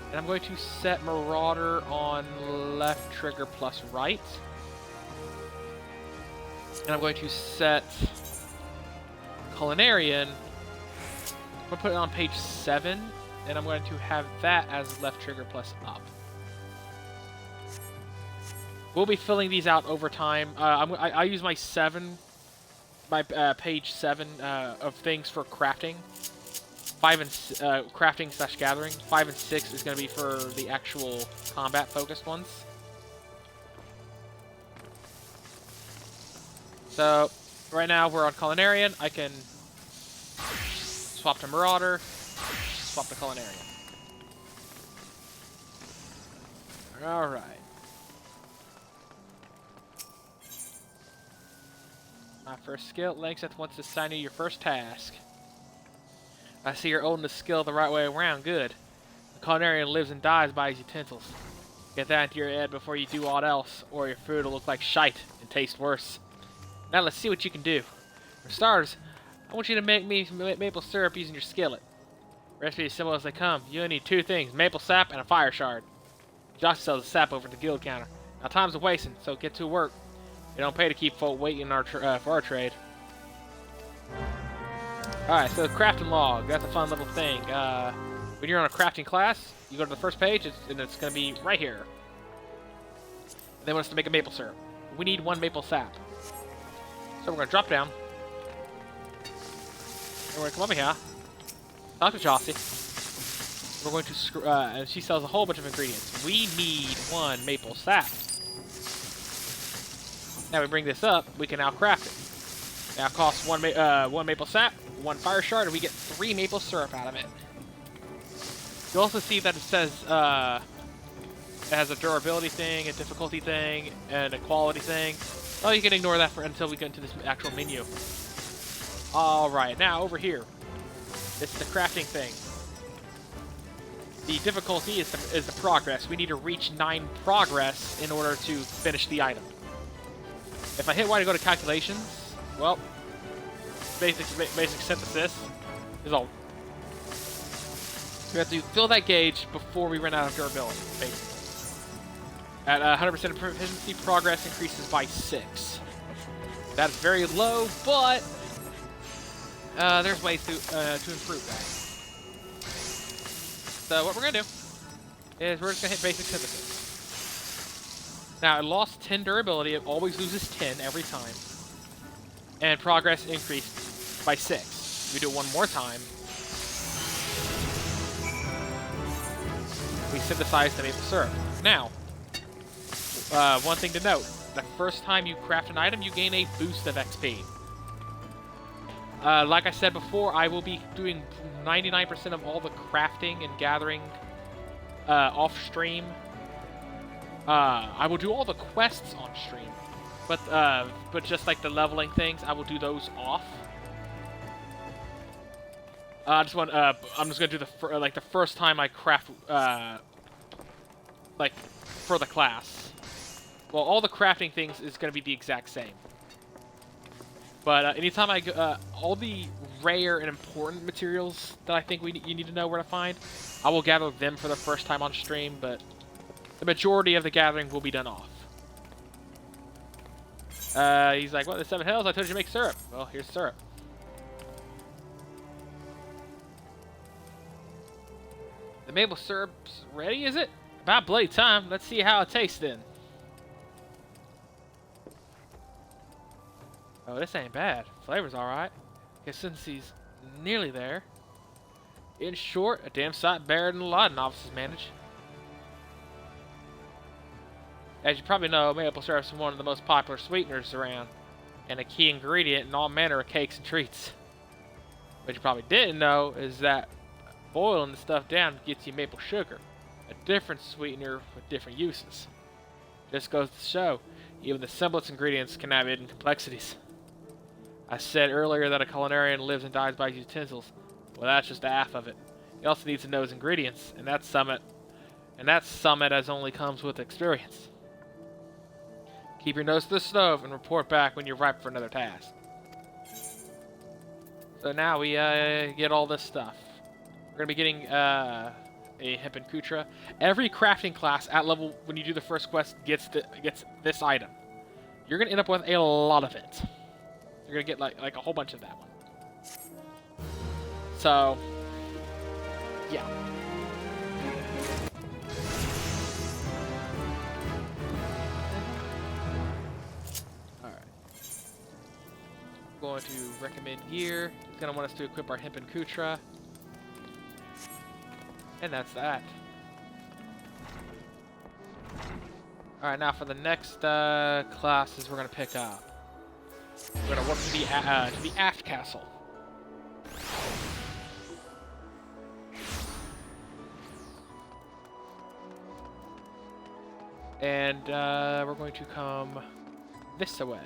and I'm going to set Marauder on left trigger plus right, and I'm going to set Culinarian. I'm gonna put it on page 7, and I'm going to have that as left trigger plus up. We'll be filling these out over time. I use my page 7 of things for crafting. 5 and crafting / gathering. 5 and 6 is going to be for the actual combat focused ones. So right now we're on Culinarian. I can swap to Marauder, swap to Culinarian. All right. My first skill, Ffxiv wants to assign you your first task. I see you're holding the skill the right way around. Good. The culinarian lives and dies by his utensils. Get that into your head before you do aught else, or your food will look like shite and taste worse. Now let's see what you can do. For starters, I want you to make me maple syrup using your skillet. Recipe as simple as they come. You only need 2 things, maple sap and a fire shard. Josh sells the sap over at the guild counter. Now time's a wasting, so get to work. It don't pay to keep folk waiting for our trade. Alright, so crafting log. That's a fun little thing. When you're on a crafting class, you go to the first page, and it's going to be right here. They want us to make a maple syrup. We need 1 maple sap. So we're going to drop down. And we're going to come over here. Talk to Jossie. We're going to and she sells a whole bunch of ingredients. We need 1 maple sap. Now we bring this up, we can now craft it. Now it costs 1 maple sap, 1 fire shard, and we get 3 maple syrup out of it. You'll also see that it says it has a durability thing, a difficulty thing, and a quality thing. Oh, you can ignore that until we get into this actual menu. Alright, now over here. It's the crafting thing. The difficulty is the progress. We need to reach 9 progress in order to finish the item. If I hit Y to go to calculations, well, basic synthesis is all. We have to fill that gauge before we run out of durability, basically. At 100% proficiency, progress increases by 6. That's very low, but there's ways to improve that. So what we're going to do is we're just going to hit basic synthesis. Now, it lost 10 durability. It always loses 10 every time. And progress increased by 6. We do it one more time. We synthesize the maple syrup. Now, one thing to note. The first time you craft an item, you gain a boost of XP. Like I said before, I will be doing 99% of all the crafting and gathering off-stream. I will do all the quests on stream, but just like the leveling things, I will do those off. I'm just gonna do the first time I craft like for the class. Well, all the crafting things is gonna be the exact same. But anytime all the rare and important materials that I think you need to know where to find, I will gather them for the first time on stream, but the majority of the gathering will be done off. He's like, what, the 7 hills? I told you to make syrup. Well, here's syrup. The maple syrup's ready, is it? About bloody time. Let's see how it tastes then. Oh, this ain't bad. Flavor's alright. Consistency's nearly there. In short, a damn sight better than a lot of novices manage. As you probably know, maple syrup is one of the most popular sweeteners around, and a key ingredient in all manner of cakes and treats. What you probably didn't know is that boiling the stuff down gets you maple sugar, a different sweetener with different uses. Just goes to show, even the simplest ingredients can have hidden complexities. I said earlier that a culinarian lives and dies by his utensils. Well, that's just half of it. He also needs to know his ingredients, and that's summit as only comes with experience. Keep your nose to the stove and report back when you're ripe for another task. So now we get all this stuff. We're gonna be getting a hempen kutra. Every crafting class at level when you do the first quest gets this item. You're gonna end up with a lot of it. You're gonna get like a whole bunch of that one. So yeah. Going to recommend gear. It's going to want us to equip our hempen kutra. And that's that. Alright, now for the next classes we're going to pick up. We're going to work to the aft castle. And we're going to come this way.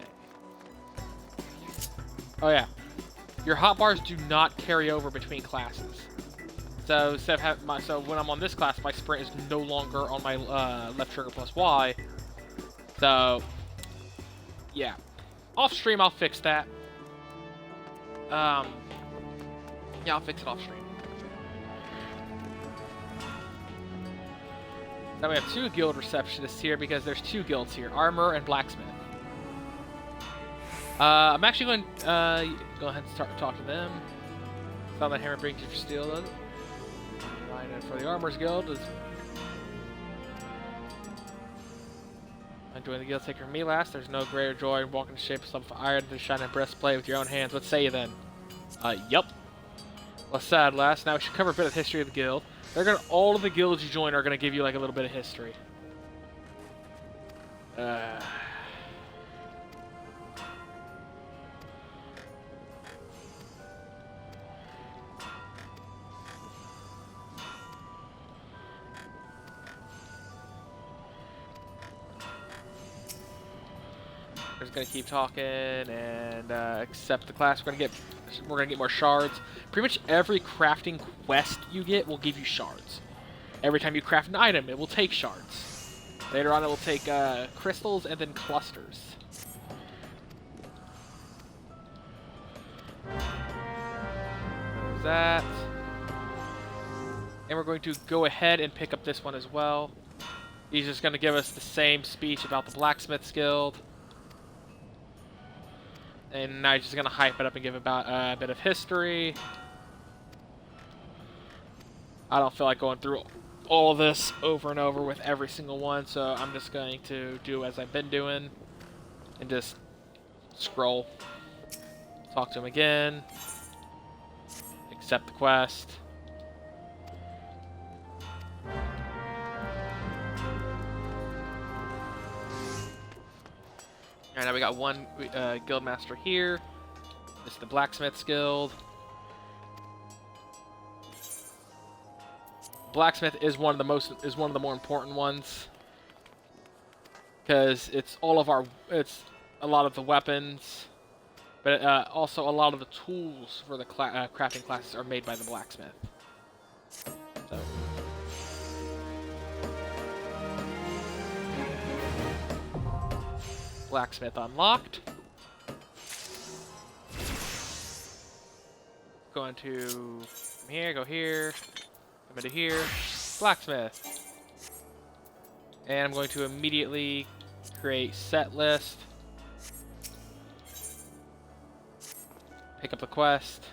Oh yeah, your hotbars do not carry over between classes. So instead of so when I'm on this class, my sprint is no longer on my left trigger plus Y. So yeah, off stream I'll fix that. Yeah, I'll fix it off stream. Now we have 2 guild receptionists here because there's 2 guilds here: armor and blacksmith. I'm actually going to go ahead and start to talk to them. Found that hammer brings you for steel, does it? And for the Armor's Guild is join the guild. Take from me last. There's no greater joy in walking the shape of iron than shining breastplate with your own hands. What say you then? Yup. Well, sad last. Now we should cover a bit of the history of the guild. All of the guilds you join are gonna give you like a little bit of history. We're just gonna keep talking and accept the class. We're gonna get more shards. Pretty much every crafting quest you get will give you shards. Every time you craft an item, it will take shards. Later on, it will take crystals and then clusters. There's that. And we're going to go ahead and pick up this one as well. He's just gonna give us the same speech about the Blacksmith's Guild. And now he's just going to hype it up and give about a bit of history. I don't feel like going through all of this over and over with every single one, so I'm just going to do as I've been doing and just scroll. Talk to him again. Accept the quest. Alright, now we got one guild master here. This is the Blacksmith's Guild. Blacksmith is one of the more important ones because it's a lot of the weapons, but also a lot of the tools for the crafting classes are made by the blacksmith. So. Blacksmith unlocked. Going to come here, go here, come into here, blacksmith. And I'm going to immediately create set list. Pick up the quest.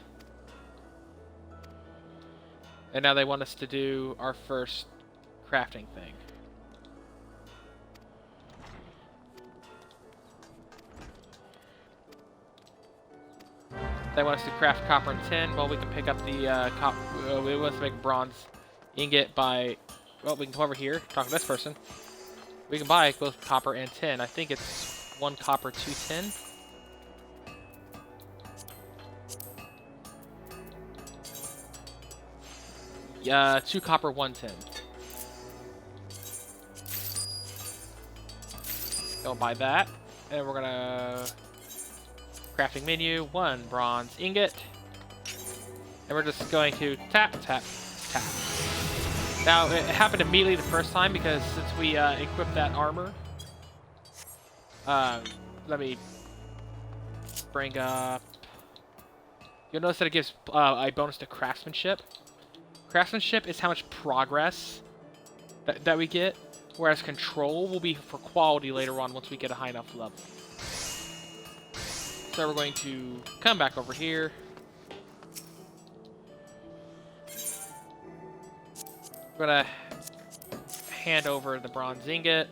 And now they want us to do our first crafting thing. They want us to craft copper and tin. Well, we can pick up the we want to make bronze ingot by. Well, we can come over here, talk to this person. We can buy both copper and tin. I think it's 1 copper, 2 tin. Yeah, 2 copper, 1 tin. Go buy that, and we're gonna. Crafting menu, 1 bronze ingot. And we're just going to tap, tap, tap. Now, it happened immediately the first time because since we equipped that armor, let me bring up, you'll notice that it gives a bonus to craftsmanship. Craftsmanship is how much progress that we get, whereas control will be for quality later on once we get a high enough level. So we're going to come back over here. We're gonna hand over the bronze ingot.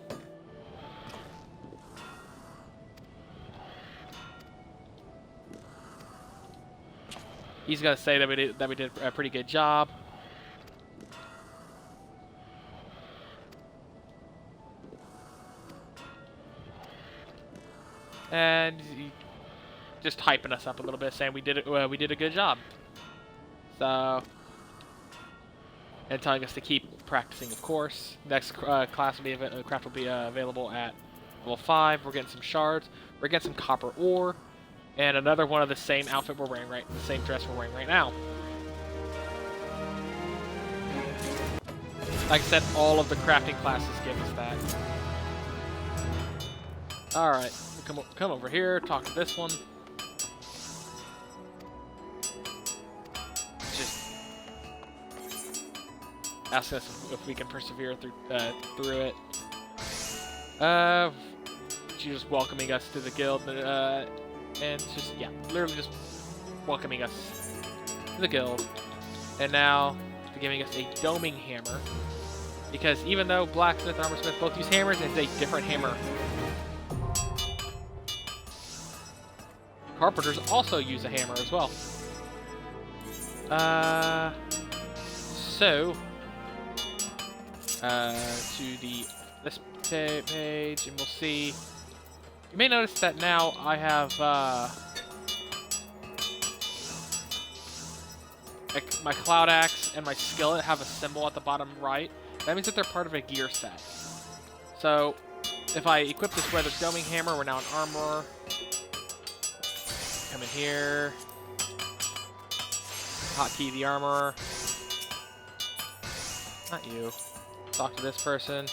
He's gonna say that we did a pretty good job. And just hyping us up a little bit, saying we did a good job. So, and telling us to keep practicing, of course. Next class will be craft will be available at level 5. We're getting some shards. We're getting some copper ore, and another one of the same outfit we're wearing the same dress we're wearing right now. Like I said, all of the crafting classes give us that. All right, we'll come over here, talk to this one. Ask us if we can persevere through it. She's just welcoming us to the guild, and just, yeah, literally just welcoming us to the guild. And now they're giving us a doming hammer, because even though blacksmith and armorsmith both use hammers, it's a different hammer Carpenters also use a hammer as well. To this page, and we'll see. You may notice that now I have my Cloud Axe and my Skillet have a symbol at the bottom right. That means that they're part of a gear set. So if I equip this Weathered Doming Hammer, we're now an Armorer. Come in here. Hotkey the Armorer. Not you. Talk to this person.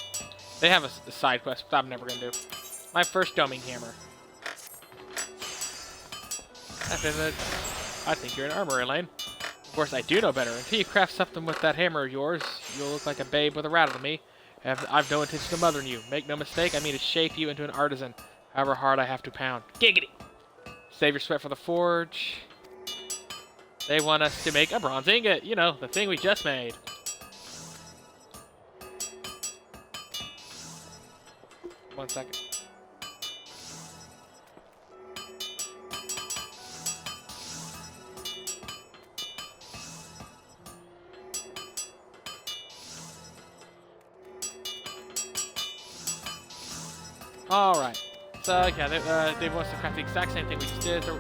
They have a side quest, but I'm never going to do. My first Doming Hammer. I think you're an Armorer, Elaine. Of course, I do know better. Until you craft something with that hammer of yours, you'll look like a babe with a rattle to me. I've no intention of mothering you. Make no mistake, I mean to shape you into an artisan, however hard I have to pound. Giggity! Save your sweat for the forge. They want us to make a bronze ingot. You know, the thing we just made. One second. Alright. So, yeah, Dave wants to craft the exact same thing we just did. So,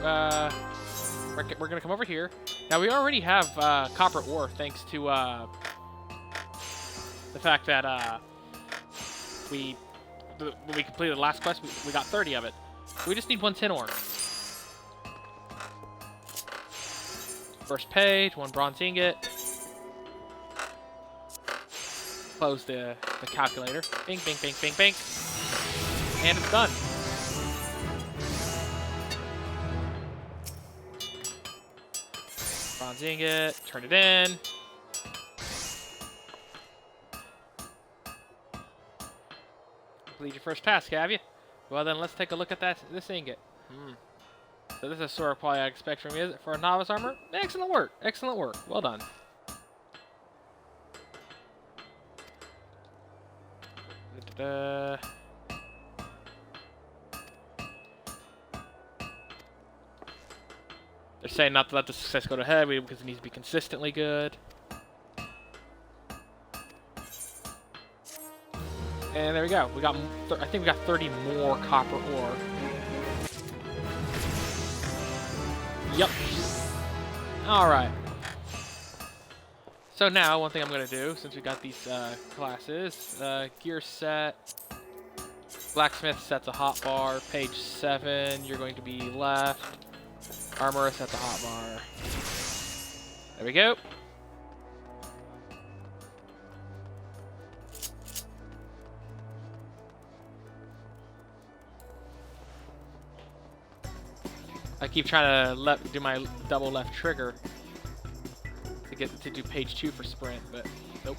we're going to come over here. Now, we already have copper ore, thanks to the fact that when we completed the last quest, we got 30 of it. We just need 1 tin ore. First page, 1 bronze ingot. Close the calculator. Bing, bing, bing, bing, bing. And it's done. Bronze ingot, turn it in. Complete your first task, have you? Well then, let's take a look at this ingot. So this is sort of quality I expect from you. For a novice armor, excellent work. Excellent work. Well done. They're saying not to let the success go to head because it needs to be consistently good. And there we go. We got, I think we got 30 more copper ore. Yep. All right. So now, one thing I'm gonna do, since we got these classes, gear set, blacksmith sets a hotbar. Page 7, you're going to be left. Armorer sets a hotbar. There we go. I keep trying to do my double left trigger to get to do page 2 for sprint, but nope.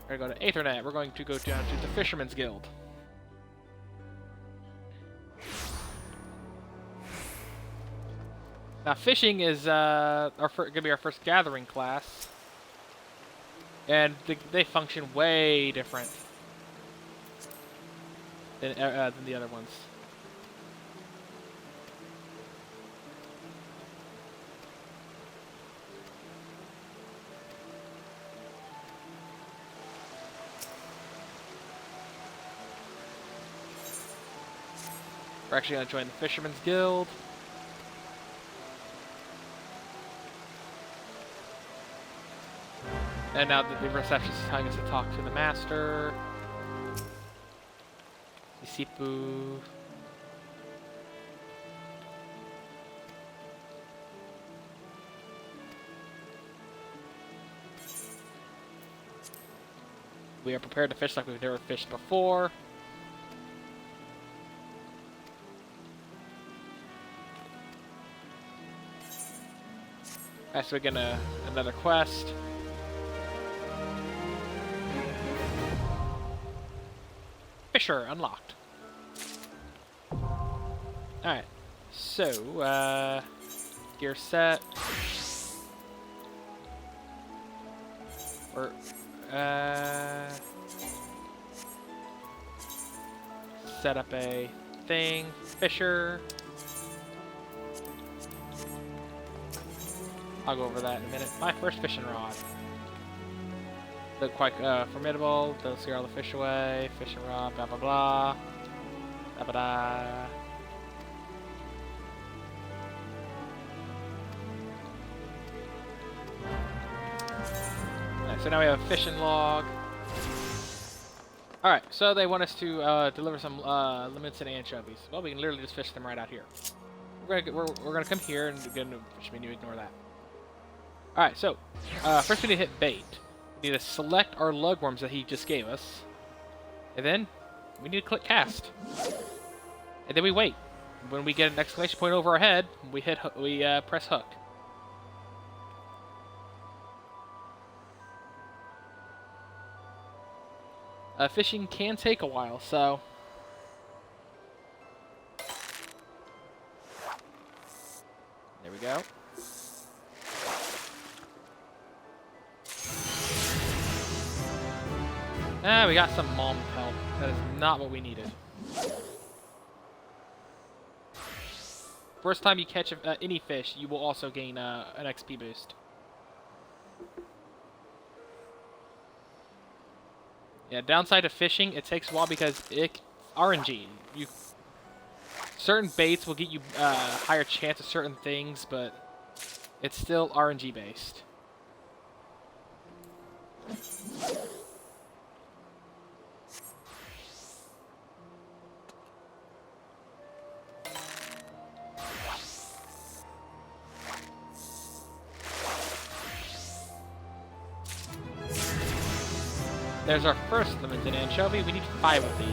We're gonna go to Aethernet. We're going to go down to the Fisherman's Guild. Now, fishing is gonna be our first gathering class, and they function way different than the other ones. We're actually gonna join the Fisherman's Guild. And now the receptionist is telling us to talk to the master. Isipu. We are prepared to fish like we've never fished before. Alright, so we get another quest. Fisher unlocked. Alright, so, gear set. Or, set up a thing. Fisher. I'll go over that in a minute. My first fishing rod. Look quite formidable. They'll scare all the fish away. Fishing rod, blah blah blah. Blah blah blah. Alright, so now we have a fishing log. Alright, so they want us to deliver some limited anchovies. Well, we can literally just fish them right out here. We're gonna come here and get into fish menu, ignore that. Alright, so first we need to hit bait. We need to select our lugworms that he just gave us. And then we need to click cast. And then we wait. When we get an exclamation point over our head, we press hook. Fishing can take a while, so there we go. Ah, we got some mom pelp. That is not what we needed. First time you catch any fish, you will also gain an XP boost. Yeah, downside of fishing, it takes a while because it's RNG. Certain baits will get you higher chance of certain things, but it's still RNG based. There's our first limited anchovy. We need 5 of these.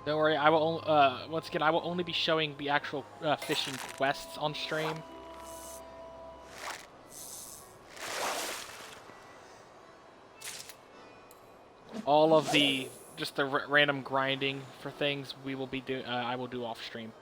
Don't worry, I will once again I will only be showing the actual fishing quests on stream. All of the just the random grinding for things we will be doing. I will do off stream.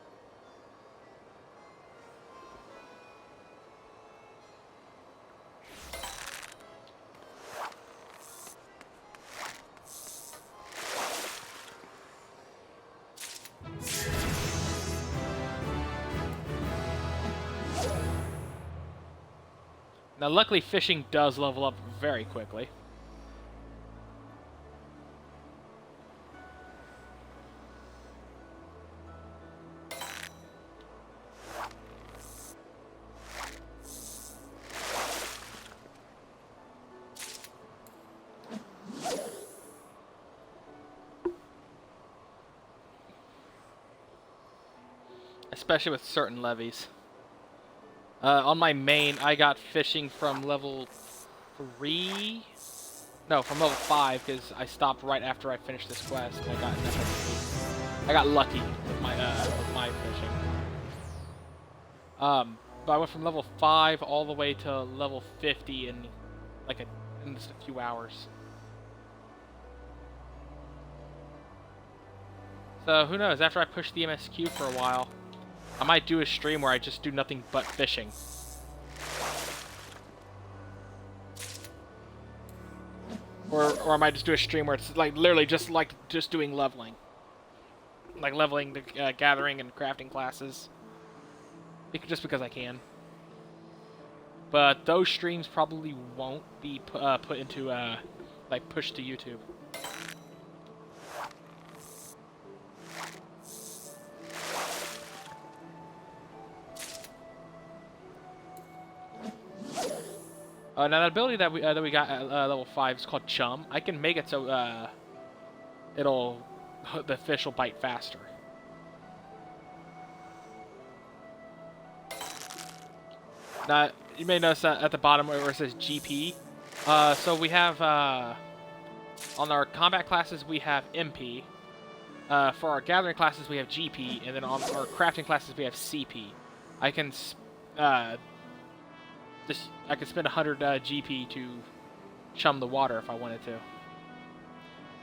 Now, luckily, fishing does level up very quickly. Especially with certain levies. On my main, I got fishing from level 3? No, from level 5, because I stopped right after I finished this quest. And I got enough XP. I got lucky with my fishing. But I went from level 5 all the way to level 50 in in just a few hours. So who knows? After I push the MSQ for a while, I might do a stream where I just do nothing but fishing. Or I might just do a stream where it's like literally just doing leveling. Like leveling the gathering and crafting classes. Just because I can. But those streams probably won't be put into like pushed to YouTube. Now that ability that we got at level 5 is called Chum. I can make it so the fish will bite faster. Now you may notice that at the bottom where it says GP. So we have on our combat classes we have MP. For our gathering classes we have GP, and then on our crafting classes we have CP. I can spend 100 GP to chum the water if I wanted to.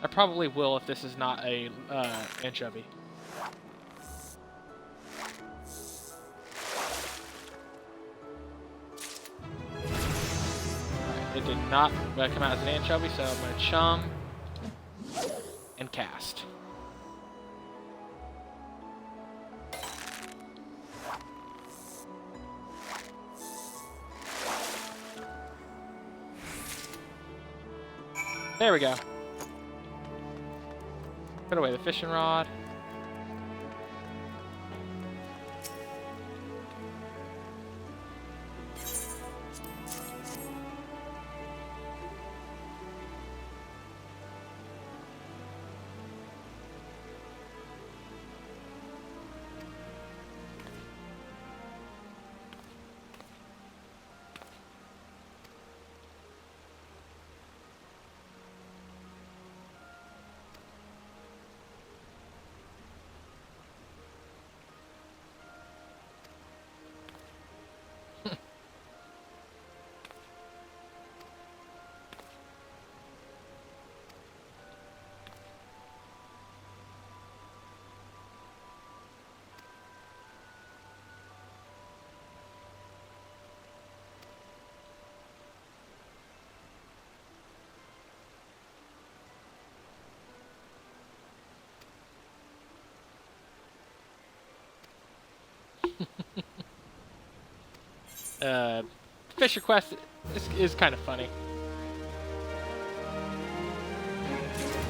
I probably will if this is not a anchovy. Alright, it did not come out as an anchovy, so I'm going to chum and cast. There we go. Put away the fishing rod. Fisher quest is kind of funny.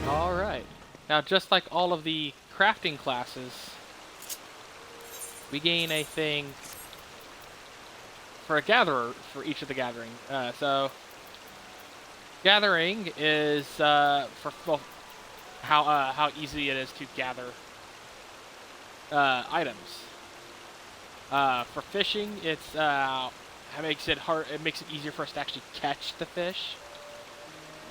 Alright. Now, just like all of the crafting classes, we gain a thing for a gatherer for each of the gathering. So, gathering is for how easy it is to gather items. For fishing, it makes it hard. It makes it easier for us to actually catch the fish.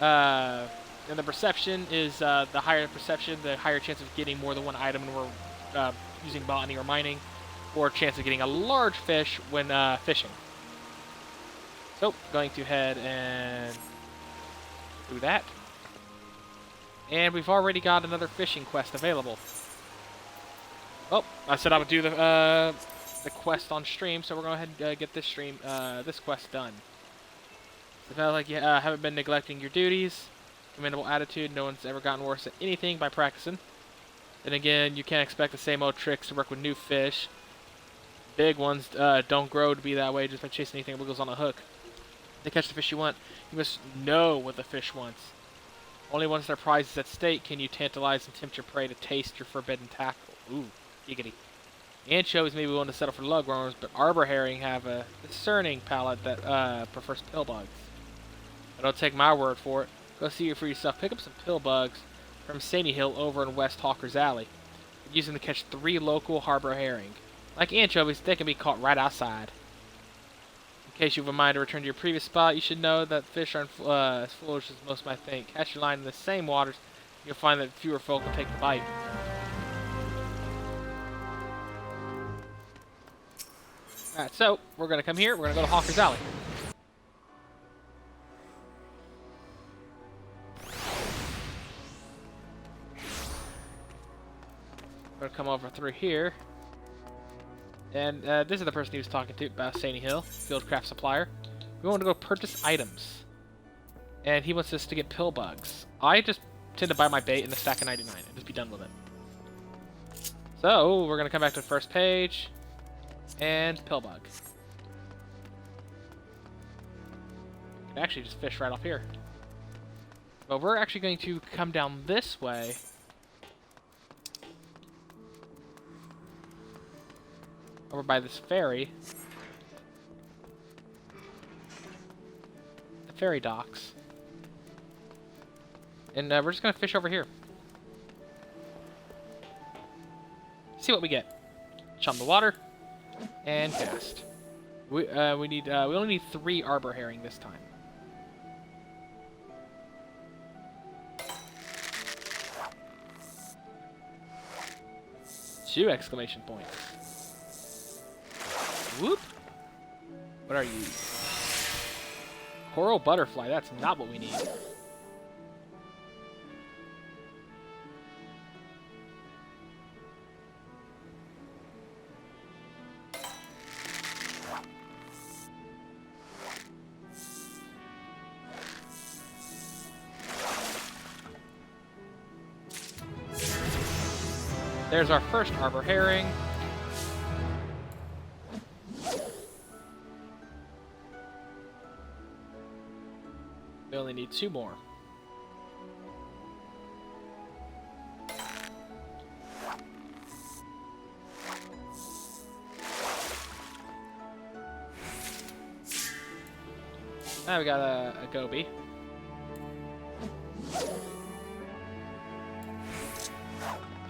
And the perception is the higher the perception, the higher chance of getting more than one item when we're using botany or mining, or chance of getting a large fish when fishing. So, going to head and do that. And we've already got another fishing quest available. Oh, I said I would do the quest on stream, so we're going to go ahead and get this quest done. It felt like you haven't been neglecting your duties. Commendable attitude. No one's ever gotten worse at anything by practicing. Then again, you can't expect the same old tricks to work with new fish. Big ones don't grow to be that way just by chasing anything that wiggles on a hook. To catch the fish you want, you must know what the fish wants. Only once their prize is at stake can you tantalize and tempt your prey to taste your forbidden tackle. Ooh, giggity. Anchovies may be willing to settle for lugworms, but arbor herring have a discerning palate that prefers pillbugs. But don't take my word for it. Go see it for yourself. Pick up some pillbugs from Sandy Hill over in West Hawker's Alley. Use them to catch 3 local harbor herring. Like anchovies, they can be caught right outside. In case you have a mind to return to your previous spot, you should know that fish aren't as foolish as most might think. Cast your line in the same waters, and you'll find that fewer folk will take the bite. Alright, so, we're going to come here, we're going to go to Hawker's Alley. We're going to come over through here. And this is the person he was talking to about Sandy Hill, Fieldcraft Supplier. We want to go purchase items. And he wants us to get pillbugs. I just tend to buy my bait in a stack of 99 and just be done with it. So, we're going to come back to the first page. And pillbug. You can actually just fish right off here. But we're actually going to come down this way. Over by this ferry. The ferry docks. And we're just going to fish over here. See what we get. Chum the water. And cast. We only need 3 arbor herring this time. 2 exclamation points. Whoop! What are you? Coral butterfly, that's not what we need. There's our first arbor herring. We only need 2 more. Now we got a goby.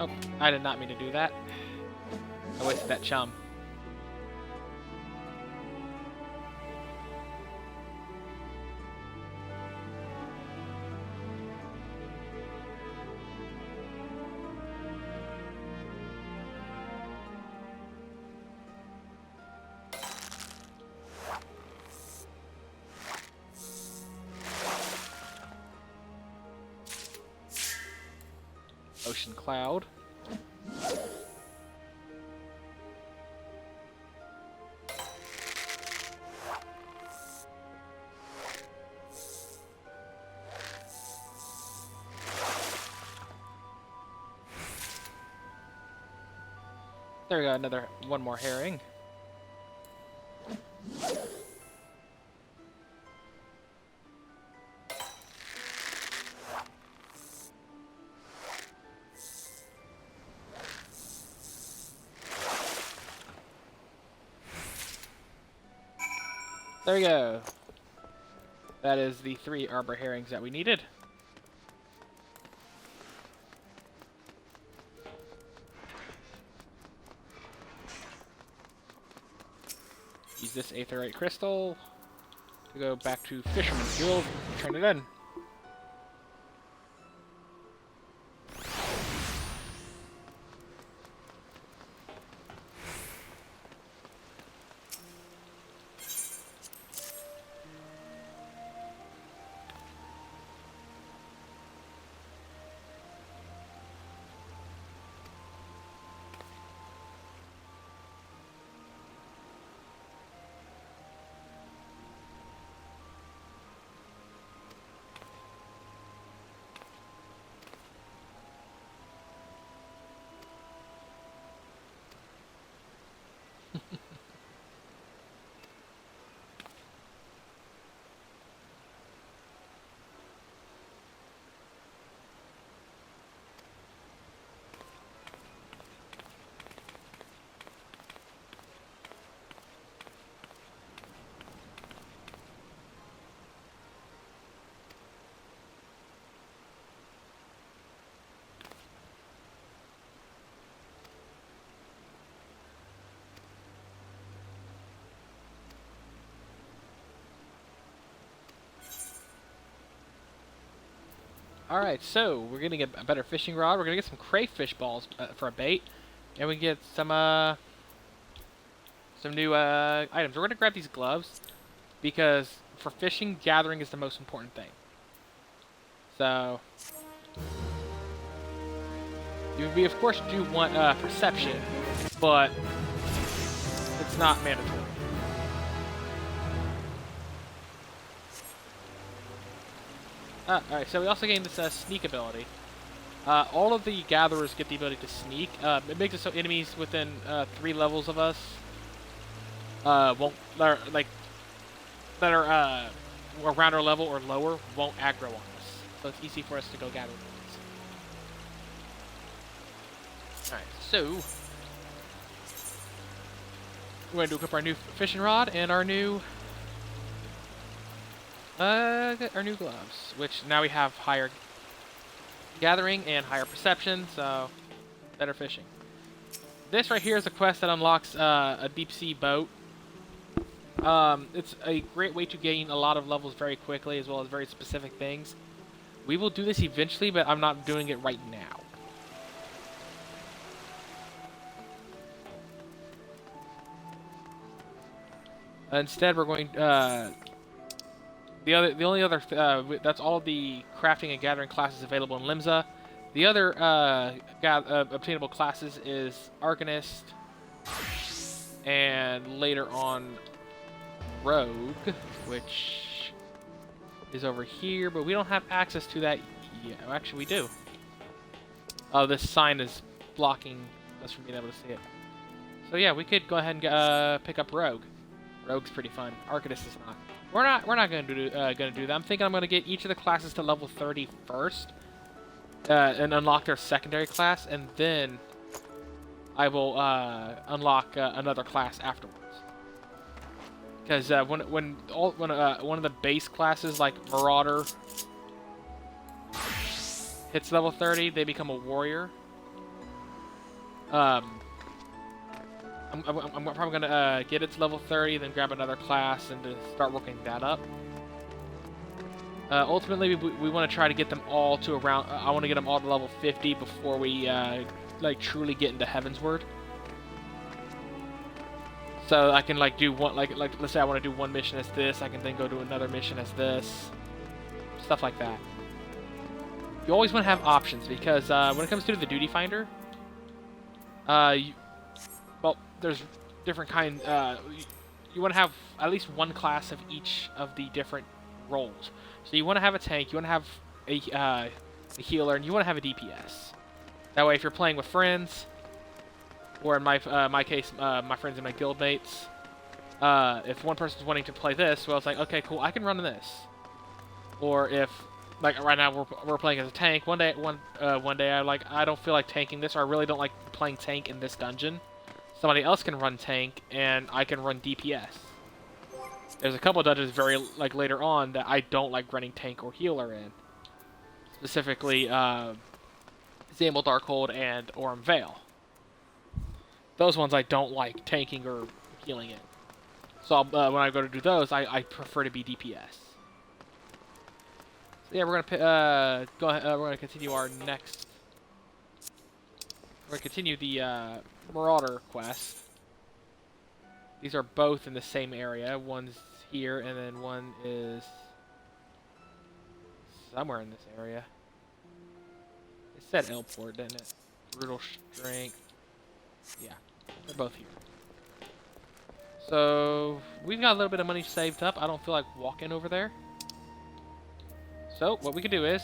Oh, I did not mean to do that. I wasted that chum. Ocean cloud. There we go, one more herring. There we go. That is the 3 arbor herrings that we needed. Use this aetherite crystal to go back to Fisherman's Guild and turn it in. Alright, so we're gonna get a better fishing rod. We're gonna get some crayfish balls for a bait. And we get some new items. We're gonna grab these gloves because for fishing, gathering is the most important thing. So we of course do want perception, but it's not mandatory. Alright, so we also gain this sneak ability. All of the gatherers get the ability to sneak. It makes it so enemies within 3 levels of us won't that are around our level or lower won't aggro on us. So it's easy for us to go gather things. Alright, so we're going to equip our new fishing rod and our new gloves, which now we have higher gathering and higher perception, so better fishing. This right here is a quest that unlocks a deep sea boat. It's a great way to gain a lot of levels very quickly, as well as very specific things. We will do this eventually, but I'm not doing it right now. Instead, we're going the only other that's all the crafting and gathering classes available in Limsa. The other obtainable classes is Arcanist and later on Rogue, which is over here, but we don't have access to that yet. Well, actually, we do. Oh, this sign is blocking us from being able to see it. So yeah, we could go ahead and pick up Rogue. Rogue's pretty fun. Arcanist is not. We're not gonna do that. I'm thinking I'm gonna get each of the classes to level 30 first, and unlock their secondary class, and then I will unlock another class afterwards. Because when one of the base classes like Marauder hits level 30, they become a warrior. I'm probably gonna get it to level 30, then grab another class and to start working that up. Ultimately, we want to try to get them all to around. I want to get them all to level 50 before we like truly get into Heavensward. So I can like do one like let's say I want to do one mission as this, I can then go to another mission as this, stuff like that. You always want to have options because when it comes to the duty finder, well, there's different kind. You want to have at least one class of each of the different roles. So you want to have a tank, you want to have a healer, and you want to have a DPS. That way, if you're playing with friends, or in my case, my friends and my guildmates, if one person's wanting to play this, well, it's like, okay, cool, I can run this. Or if, like right now, we're playing as a tank. One day I don't feel like tanking this, or I really don't like playing tank in this dungeon. Somebody else can run tank, and I can run DPS. There's a couple of dungeons like later on that I don't like running tank or healer in. Specifically, Zamel Darkhold and Orem Vale. Those ones I don't like tanking or healing in. So when I go to do those, I prefer to be DPS. So yeah, we're gonna go ahead. We're gonna continue our next. We're gonna continue the Marauder quest. These are both in the same area. One's here, and then one is somewhere in this area. It said Elport, didn't it? Brutal Strength. Yeah, they're both here. So, we've got a little bit of money saved up. I don't feel like walking over there. So, what we can do is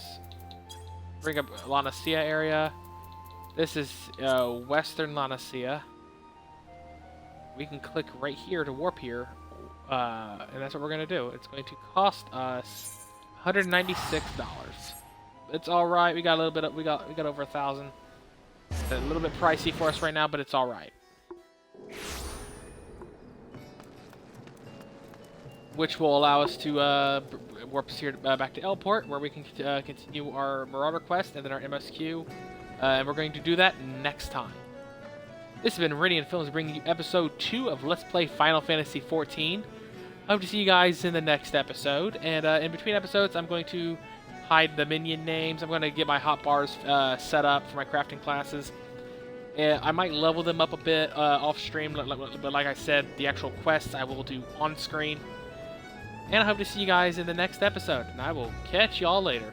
bring up Lanacia area. This is Western Lanacia. We can click right here to warp here, and that's what we're gonna do. It's going to cost us $196. It's all right. We got a little bit. We got over 1,000. It's a little bit pricey for us right now, but it's all right. Which will allow us to warp us here back to Elport, where we can continue our Marauder quest and then our MSQ, and we're going to do that next time. This has been Radiant Films bringing you episode 2 of Let's Play Final Fantasy XIV. I hope to see you guys in the next episode. And in between episodes, I'm going to hide the minion names. I'm going to get my hotbars set up for my crafting classes. And I might level them up a bit off stream, but like I said, the actual quests I will do on screen. And I hope to see you guys in the next episode. And I will catch y'all later.